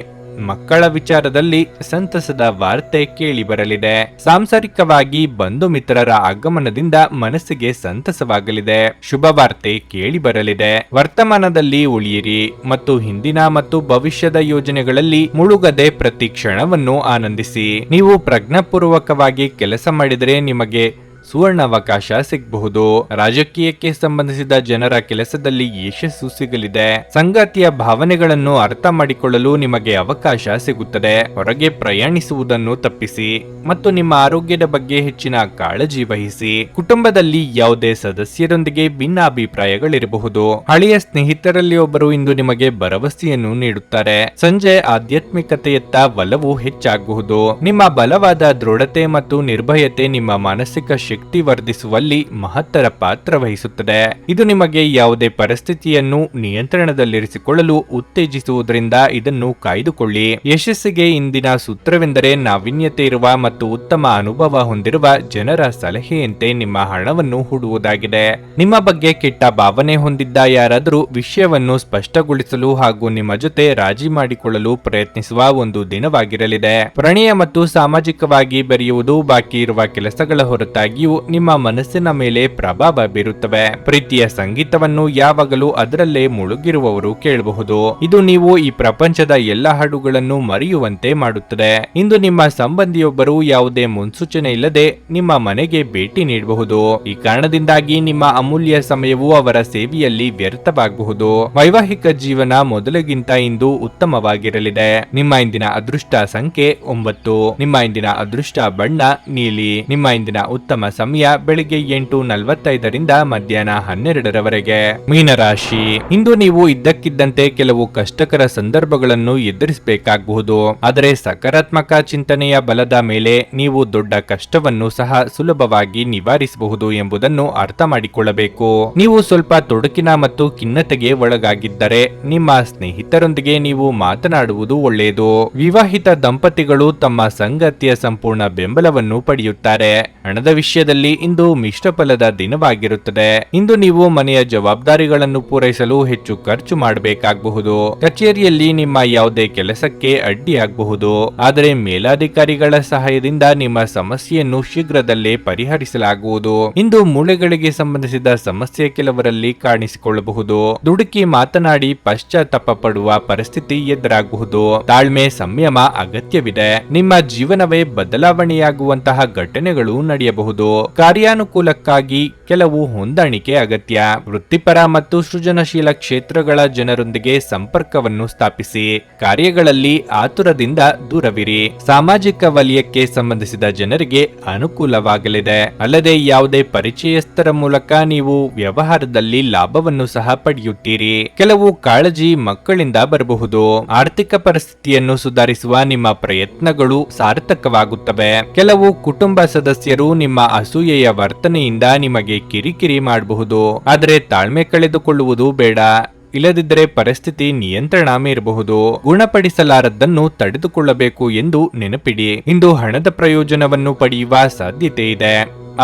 Speaker 1: ಮಕ್ಕಳ ವಿಚಾರದಲ್ಲಿ ಸಂತಸದ ವಾರ್ತೆ ಕೇಳಿ ಬರಲಿದೆ. ಸಾಂಸಾರಿಕವಾಗಿ ಬಂಧು ಮಿತ್ರರ ಆಗಮನದಿಂದ ಮನಸ್ಸಿಗೆ ಸಂತಸವಾಗಲಿದೆ. ಶುಭ ವಾರ್ತೆ ಕೇಳಿ ಬರಲಿದೆ. ವರ್ತಮಾನದಲ್ಲಿ ಉಳಿಯಿರಿ ಮತ್ತು ಹಿಂದಿನ ಮತ್ತು ಭವಿಷ್ಯದ ಯೋಜನೆಗಳಲ್ಲಿ ಮುಳುಗದೆ ಪ್ರತಿ ಕ್ಷಣವನ್ನು ಆನಂದಿಸಿ. ನೀವು ಪ್ರಜ್ಞಾಪೂರ್ವಕವಾಗಿ ಕೆಲಸ ಮಾಡಿದರೆ ನಿಮಗೆ ಸುವರ್ಣಾವಕಾಶ ಸಿಗಬಹುದು. ರಾಜಕೀಯಕ್ಕೆ ಸಂಬಂಧಿಸಿದ ಜನರ ಕೆಲಸದಲ್ಲಿ ಯಶಸ್ಸು ಸಿಗಲಿದೆ. ಸಂಗಾತಿಯ ಭಾವನೆಗಳನ್ನು ಅರ್ಥ ಮಾಡಿಕೊಳ್ಳಲು ನಿಮಗೆ ಅವಕಾಶ ಸಿಗುತ್ತದೆ. ಹೊರಗೆ ಪ್ರಯಾಣಿಸುವುದನ್ನು ತಪ್ಪಿಸಿ ಮತ್ತು ನಿಮ್ಮ ಆರೋಗ್ಯದ ಬಗ್ಗೆ ಹೆಚ್ಚಿನ ಕಾಳಜಿ ವಹಿಸಿ. ಕುಟುಂಬದಲ್ಲಿ ಯಾವುದೇ ಸದಸ್ಯರೊಂದಿಗೆ ಭಿನ್ನಾಭಿಪ್ರಾಯಗಳಿರಬಹುದು. ಹಳೆಯ ಸ್ನೇಹಿತರಲ್ಲಿ ಒಬ್ಬರು ಇಂದು ನಿಮಗೆ ಭರವಸೆಯನ್ನು ನೀಡುತ್ತಾರೆ. ಸಂಜೆ ಆಧ್ಯಾತ್ಮಿಕತೆಯತ್ತ ಒಲವು ಹೆಚ್ಚಾಗಬಹುದು. ನಿಮ್ಮ ಬಲವಾದ ದೃಢತೆ ಮತ್ತು ನಿರ್ಭಯತೆ ನಿಮ್ಮ ಮಾನಸಿಕ ಶಕ್ತಿ ವರ್ಧಿಸುವಲ್ಲಿ ಮಹತ್ತರ ಪಾತ್ರ ವಹಿಸುತ್ತದೆ. ಇದು ನಿಮಗೆ ಯಾವುದೇ ಪರಿಸ್ಥಿತಿಯನ್ನು ನಿಯಂತ್ರಣದಲ್ಲಿರಿಸಿಕೊಳ್ಳಲು ಉತ್ತೇಜಿಸುವುದರಿಂದ ಇದನ್ನು ಕಾಯ್ದುಕೊಳ್ಳಿ. ಯಶಸ್ಸಿಗೆ ಇಂದಿನ ಸೂತ್ರವೆಂದರೆ ನಾವೀನ್ಯತೆ ಇರುವ ಮತ್ತು ಉತ್ತಮ ಅನುಭವ ಹೊಂದಿರುವ ಜನರ ಸಲಹೆಯಂತೆ ನಿಮ್ಮ ಹಣವನ್ನು ಹೂಡುವುದಾಗಿದೆ. ನಿಮ್ಮ ಬಗ್ಗೆ ಕೆಟ್ಟ ಭಾವನೆ ಹೊಂದಿದ್ದ ಯಾರಾದರೂ ವಿಷಯವನ್ನು ಸ್ಪಷ್ಟಗೊಳಿಸಲು ಹಾಗೂ ನಿಮ್ಮ ಜೊತೆ ರಾಜಿ ಮಾಡಿಕೊಳ್ಳಲು ಪ್ರಯತ್ನಿಸುವ ಒಂದು ದಿನವಾಗಿರಲಿದೆ. ಪ್ರಣಯ ಮತ್ತು ಸಾಮಾಜಿಕವಾಗಿ ಬೆರೆಯುವುದು ಬಾಕಿ ಇರುವ ಕೆಲಸಗಳ ಹೊರತಾಗಿಯೂ ನಿಮ್ಮ ಮನಸ್ಸಿನ ಮೇಲೆ ಪ್ರಭಾವ ಬೀರುತ್ತವೆ. ಪ್ರೀತಿಯ ಸಂಗೀತವನ್ನು ಯಾವಾಗಲೂ ಅದರಲ್ಲೇ ಮುಳುಗಿರುವವರು ಕೇಳಬಹುದು. ಇದು ನೀವು ಈ ಪ್ರಪಂಚದ ಎಲ್ಲ ಹಾಡುಗಳನ್ನು ಮರೆಯುವಂತೆ ಮಾಡುತ್ತದೆ. ಇಂದು ನಿಮ್ಮ ಸಂಬಂಧಿಯೊಬ್ಬರು ಯಾವುದೇ ಮುನ್ಸೂಚನೆ ಇಲ್ಲದೆ ನಿಮ್ಮ ಮನೆಗೆ ಭೇಟಿ ನೀಡಬಹುದು. ಈ ಕಾರಣದಿಂದಾಗಿ ನಿಮ್ಮ ಅಮೂಲ್ಯ ಸಮಯವು ಅವರ ಸೇವೆಯಲ್ಲಿ ವ್ಯರ್ಥವಾಗಬಹುದು. ವೈವಾಹಿಕ ಜೀವನ ಮೊದಲಿಗಿಂತ ಇಂದು ಉತ್ತಮವಾಗಿರಲಿದೆ. ನಿಮ್ಮ ಇಂದಿನ ಅದೃಷ್ಟ ಸಂಖ್ಯೆ 9. ನಿಮ್ಮ ಇಂದಿನ ಅದೃಷ್ಟ ಬಣ್ಣ ನೀಲಿ. ನಿಮ್ಮ ಇಂದಿನ ಉತ್ತಮ ಸಮಯ ಬೆಳಿಗ್ಗೆ 8:45 ಮಧ್ಯಾಹ್ನ 12ರವರೆಗೆ. ಮೀನರಾಶಿ, ಇಂದು ನೀವು ಇದ್ದಕ್ಕಿದ್ದಂತೆ ಕೆಲವು ಕಷ್ಟಕರ ಸಂದರ್ಭಗಳನ್ನು ಎದುರಿಸಬೇಕಾಗಬಹುದು. ಆದರೆ ಸಕಾರಾತ್ಮಕ ಚಿಂತನೆಯ ಬಲದ ಮೇಲೆ ನೀವು ದೊಡ್ಡ ಕಷ್ಟವನ್ನು ಸಹ ಸುಲಭವಾಗಿ ನಿವಾರಿಸಬಹುದು ಎಂಬುದನ್ನು ಅರ್ಥ ಮಾಡಿಕೊಳ್ಳಬೇಕು. ನೀವು ಸ್ವಲ್ಪ ತೊಡಕಿನ ಮತ್ತು ಖಿನ್ನತೆಗೆ ಒಳಗಾಗಿದ್ದರೆ ನಿಮ್ಮ ಸ್ನೇಹಿತರೊಂದಿಗೆ ನೀವು ಮಾತನಾಡುವುದು ಒಳ್ಳೆಯದು. ವಿವಾಹಿತ ದಂಪತಿಗಳು ತಮ್ಮ ಸಂಗಾತಿಯ ಸಂಪೂರ್ಣ ಬೆಂಬಲವನ್ನು ಪಡೆಯುತ್ತಾರೆ. ಹಣದ ವಿಷಯದಲ್ಲಿ ಇಂದು ಮಿಶ್ರ ಫಲದ ದಿನವಾಗಿರುತ್ತದೆ. ಇಂದು ನೀವು ಮನೆಯ ಜವಾಬ್ದಾರಿಗಳನ್ನು ಪೂರೈಸಲು ಹೆಚ್ಚು ಖರ್ಚು ಮಾಡಬೇಕಾಗಬಹುದು. ಕಚೇರಿಯಲ್ಲಿ ನಿಮ್ಮ ಯಾವುದೇ ಕೆಲಸಕ್ಕೆ ಅಡ್ಡಿಯಾಗಬಹುದು. ಆದರೆ ಮೇಲಾಧಿಕಾರಿಗಳ ಸಹಾಯದಿಂದ ನಿಮ್ಮ ಸಮಸ್ಯೆಯನ್ನು ಶೀಘ್ರದಲ್ಲೇ ಪರಿಹರಿಸಲಾಗುವುದು. ಇಂದು ಮೂಳೆಗಳಿಗೆ ಸಂಬಂಧಿಸಿದ ಸಮಸ್ಯೆ ಕೆಲವರಲ್ಲಿ ಕಾಣಿಸಿಕೊಳ್ಳಬಹುದು. ದುಡುಕಿ ಮಾತನಾಡಿ ಪಶ್ಚಾತ್ತಾಪ ಪಡುವ ಪರಿಸ್ಥಿತಿ ಎದುರಾಗಬಹುದು. ತಾಳ್ಮೆ ಸಂಯಮ ಅಗತ್ಯವಿದೆ. ನಿಮ್ಮ ಜೀವನವೇ ಬದಲಾವಣೆಯಾಗುವಂತಹ ಘಟನೆಗಳು ನಡೆಯಬಹುದು. ಕಾರ್ಯಾನುಕೂಲಕ್ಕಾಗಿ ಕೆಲವು ಹೊಂದಾಣಿಕೆ ಅಗತ್ಯ. ವೃತ್ತಿಪರ ಮತ್ತು ಸೃಜನಶೀಲ ಕ್ಷೇತ್ರಗಳ ಜನರೊಂದಿಗೆ ಸಂಪರ್ಕವನ್ನು ಸ್ಥಾಪಿಸಿ. ಕಾರ್ಯಗಳಲ್ಲಿ ಆತುರದಿಂದ ದೂರವಿರಿ. ಸಾಮಾಜಿಕ ವಲಯಕ್ಕೆ ಸಂಬಂಧಿಸಿದ ಜನರಿಗೆ ಅನುಕೂಲವಾಗಲಿದೆ. ಅಲ್ಲದೆ ಯಾವುದೇ ಪರಿಚಯಸ್ಥರ ಮೂಲಕ ನೀವು ವ್ಯವಹಾರದಲ್ಲಿ ಲಾಭವನ್ನು ಸಹ ಪಡೆಯುತ್ತೀರಿ. ಕೆಲವು ಕಾಳಜಿ ಮಕ್ಕಳಿಂದ ಬರಬಹುದು. ಆರ್ಥಿಕ ಪರಿಸ್ಥಿತಿಯನ್ನು ಸುಧಾರಿಸುವ ನಿಮ್ಮ ಪ್ರಯತ್ನಗಳು ಸಾರ್ಥಕವಾಗುತ್ತವೆ. ಕೆಲವು ಕುಟುಂಬ ಸದಸ್ಯರು ನಿಮ್ಮ ಅಸೂಯೆಯ ವರ್ತನೆಯಿಂದ ನಿಮಗೆ ಕಿರಿಕಿರಿ ಮಾಡಬಹುದು. ಆದರೆ ತಾಳ್ಮೆ ಕಳೆದುಕೊಳ್ಳುವುದು ಬೇಡ. ಇಲ್ಲದಿದ್ದರೆ ಪರಿಸ್ಥಿತಿ ನಿಯಂತ್ರಣ ಮೀರಬಹುದು. ಗುಣಪಡಿಸಲಾರದ್ದನ್ನು ತಡೆದುಕೊಳ್ಳಬೇಕು ಎಂದು ನೆನಪಿಡಿ. ಇಂದು ಹಣದ ಪ್ರಯೋಜನವನ್ನು ಪಡೆಯುವ ಸಾಧ್ಯತೆ ಇದೆ.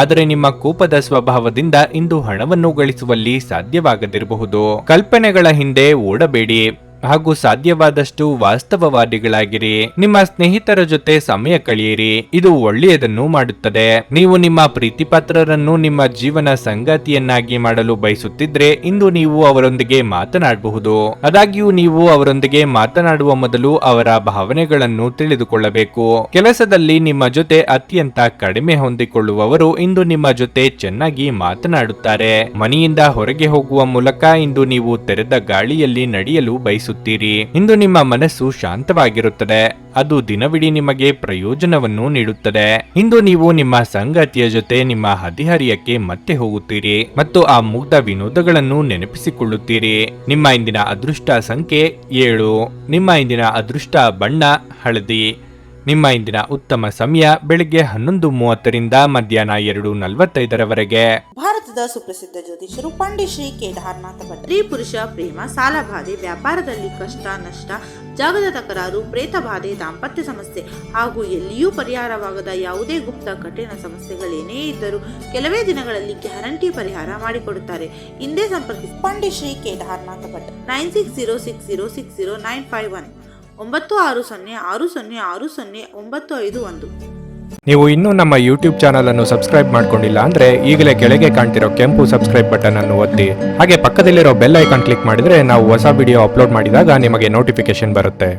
Speaker 1: ಆದರೆ ನಿಮ್ಮ ಕೋಪದ ಸ್ವಭಾವದಿಂದ ಇಂದು ಹಣವನ್ನು ಗಳಿಸುವಲ್ಲಿ ಸಾಧ್ಯವಾಗದಿರಬಹುದು. ಕಲ್ಪನೆಗಳ ಹಿಂದೆ ಓಡಬೇಡಿ ಹಾಗೂ ಸಾಧ್ಯವಾದಷ್ಟು ವಾಸ್ತವವಾದಿಗಳಾಗಿರಿ. ನಿಮ್ಮ ಸ್ನೇಹಿತರ ಜೊತೆ ಸಮಯ ಕಳೆಯಿರಿ. ಇದು ಒಳ್ಳೆಯದನ್ನು ಮಾಡುತ್ತದೆ. ನೀವು ನಿಮ್ಮ ಪ್ರೀತಿಪಾತ್ರರನ್ನು ನಿಮ್ಮ ಜೀವನ ಸಂಗಾತಿಯನ್ನಾಗಿ ಮಾಡಲು ಬಯಸುತ್ತಿದ್ರೆ ಇಂದು ನೀವು ಅವರೊಂದಿಗೆ ಮಾತನಾಡಬಹುದು. ಆದಾಗ್ಯೂ ನೀವು ಅವರೊಂದಿಗೆ ಮಾತನಾಡುವ ಮೊದಲು ಅವರ ಭಾವನೆಗಳನ್ನು ತಿಳಿದುಕೊಳ್ಳಬೇಕು. ಕೆಲಸದಲ್ಲಿ ನಿಮ್ಮ ಜೊತೆ ಅತ್ಯಂತ ಕಡಿಮೆ ಹೊಂದಿಕೊಳ್ಳುವವರು ಇಂದು ನಿಮ್ಮ ಜೊತೆ ಚೆನ್ನಾಗಿ ಮಾತನಾಡುತ್ತಾರೆ. ಮನೆಯಿಂದ ಹೊರಗೆ ಹೋಗುವ ಮೂಲಕ ಇಂದು ನೀವು ತೆರೆದ ಗಾಳಿಯಲ್ಲಿ ನಡೆಯಲು ಬಯಸುತ್ತೀರಿ. ಇಂದು ನಿಮ್ಮ ಮನಸ್ಸು ಶಾಂತವಾಗಿರುತ್ತದೆ. ಅದು ದಿನವಿಡೀ ನಿಮಗೆ ಪ್ರಯೋಜನವನ್ನು ನೀಡುತ್ತದೆ. ಇಂದು ನೀವು ನಿಮ್ಮ ಸಂಗಾತಿಯ ಜೊತೆ ನಿಮ್ಮ ಹದಿಹರಿಯಕ್ಕೆ ಮತ್ತೆ ಹೋಗುತ್ತೀರಿ ಮತ್ತು ಆ ಮುಗ್ಧ ವಿನೋದಗಳನ್ನು ನೆನಪಿಸಿಕೊಳ್ಳುತ್ತೀರಿ. ನಿಮ್ಮ ಇಂದಿನ ಅದೃಷ್ಟ ಸಂಖ್ಯೆ 7. ನಿಮ್ಮ ಇಂದಿನ ಅದೃಷ್ಟ ಬಣ್ಣ ಹಳದಿ. ನಿಮ್ಮ ಇಂದಿನ ಉತ್ತಮ ಸಮಯ ಬೆಳಿಗ್ಗೆ 11:30 ಮಧ್ಯಾಹ್ನ 2:45ರವರೆಗೆ.
Speaker 2: ಭಾರತದ ಪ್ರಸಿದ್ಧ ಸುಪ್ರಸಿದ್ಧ ಜ್ಯೋತಿಷರು ಪಂಡಿತ್ ಶ್ರೀ ಕೇದಾರನಾಥ ಭಟ್. ಸ್ತ್ರೀ ಪುರುಷ ಪ್ರೇಮ, ಸಾಲಬಾಧೆ, ವ್ಯಾಪಾರದಲ್ಲಿ ಕಷ್ಟ ನಷ್ಟ, ಜಾಗದ ತಕರಾರು, ಪ್ರೇತ ಬಾಧೆ, ದಾಂಪತ್ಯ ಸಮಸ್ಯೆ ಹಾಗೂ ಎಲ್ಲಿಯೂ ಪರಿಹಾರವಾಗದ ಯಾವುದೇ ಗುಪ್ತ ಕಠಿಣ ಸಮಸ್ಯೆಗಳೇನೇ ಇದ್ದರೂ ಕೆಲವೇ ದಿನಗಳಲ್ಲಿ ಗ್ಯಾರಂಟಿ ಪರಿಹಾರ ಮಾಡಿಕೊಡುತ್ತಾರೆ. ಹಿಂದೆ ಸಂಪರ್ಕಿಸಿ ಪಂಡಿತ್ ಶ್ರೀ ಕೇದಾರನಾಥ ಭಟ್ 9606060951 9606060951.
Speaker 1: ನೀವು ಇನ್ನೂ ನಮ್ಮ ಯೂಟ್ಯೂಬ್ ಚಾನಲ್ ಅನ್ನು ಸಬ್ಸ್ಕ್ರೈಬ್ ಮಾಡ್ಕೊಂಡಿಲ್ಲ ಅಂದ್ರೆ ಈಗಲೇ ಕೆಳಗೆ ಕಾಣ್ತಿರೋ ಕೆಂಪು ಸಬ್ಸ್ಕ್ರೈಬ್ ಬಟನ್ ಅನ್ನು ಒತ್ತಿ, ಹಾಗೆ ಪಕ್ಕದಲ್ಲಿರೋ ಬೆಲ್ ಐಕಾನ್ ಕ್ಲಿಕ್ ಮಾಡಿದ್ರೆ ನಾವು ಹೊಸ ವಿಡಿಯೋ ಅಪ್ಲೋಡ್ ಮಾಡಿದಾಗ ನಿಮಗೆ ನೋಟಿಫಿಕೇಶನ್ ಬರುತ್ತೆ.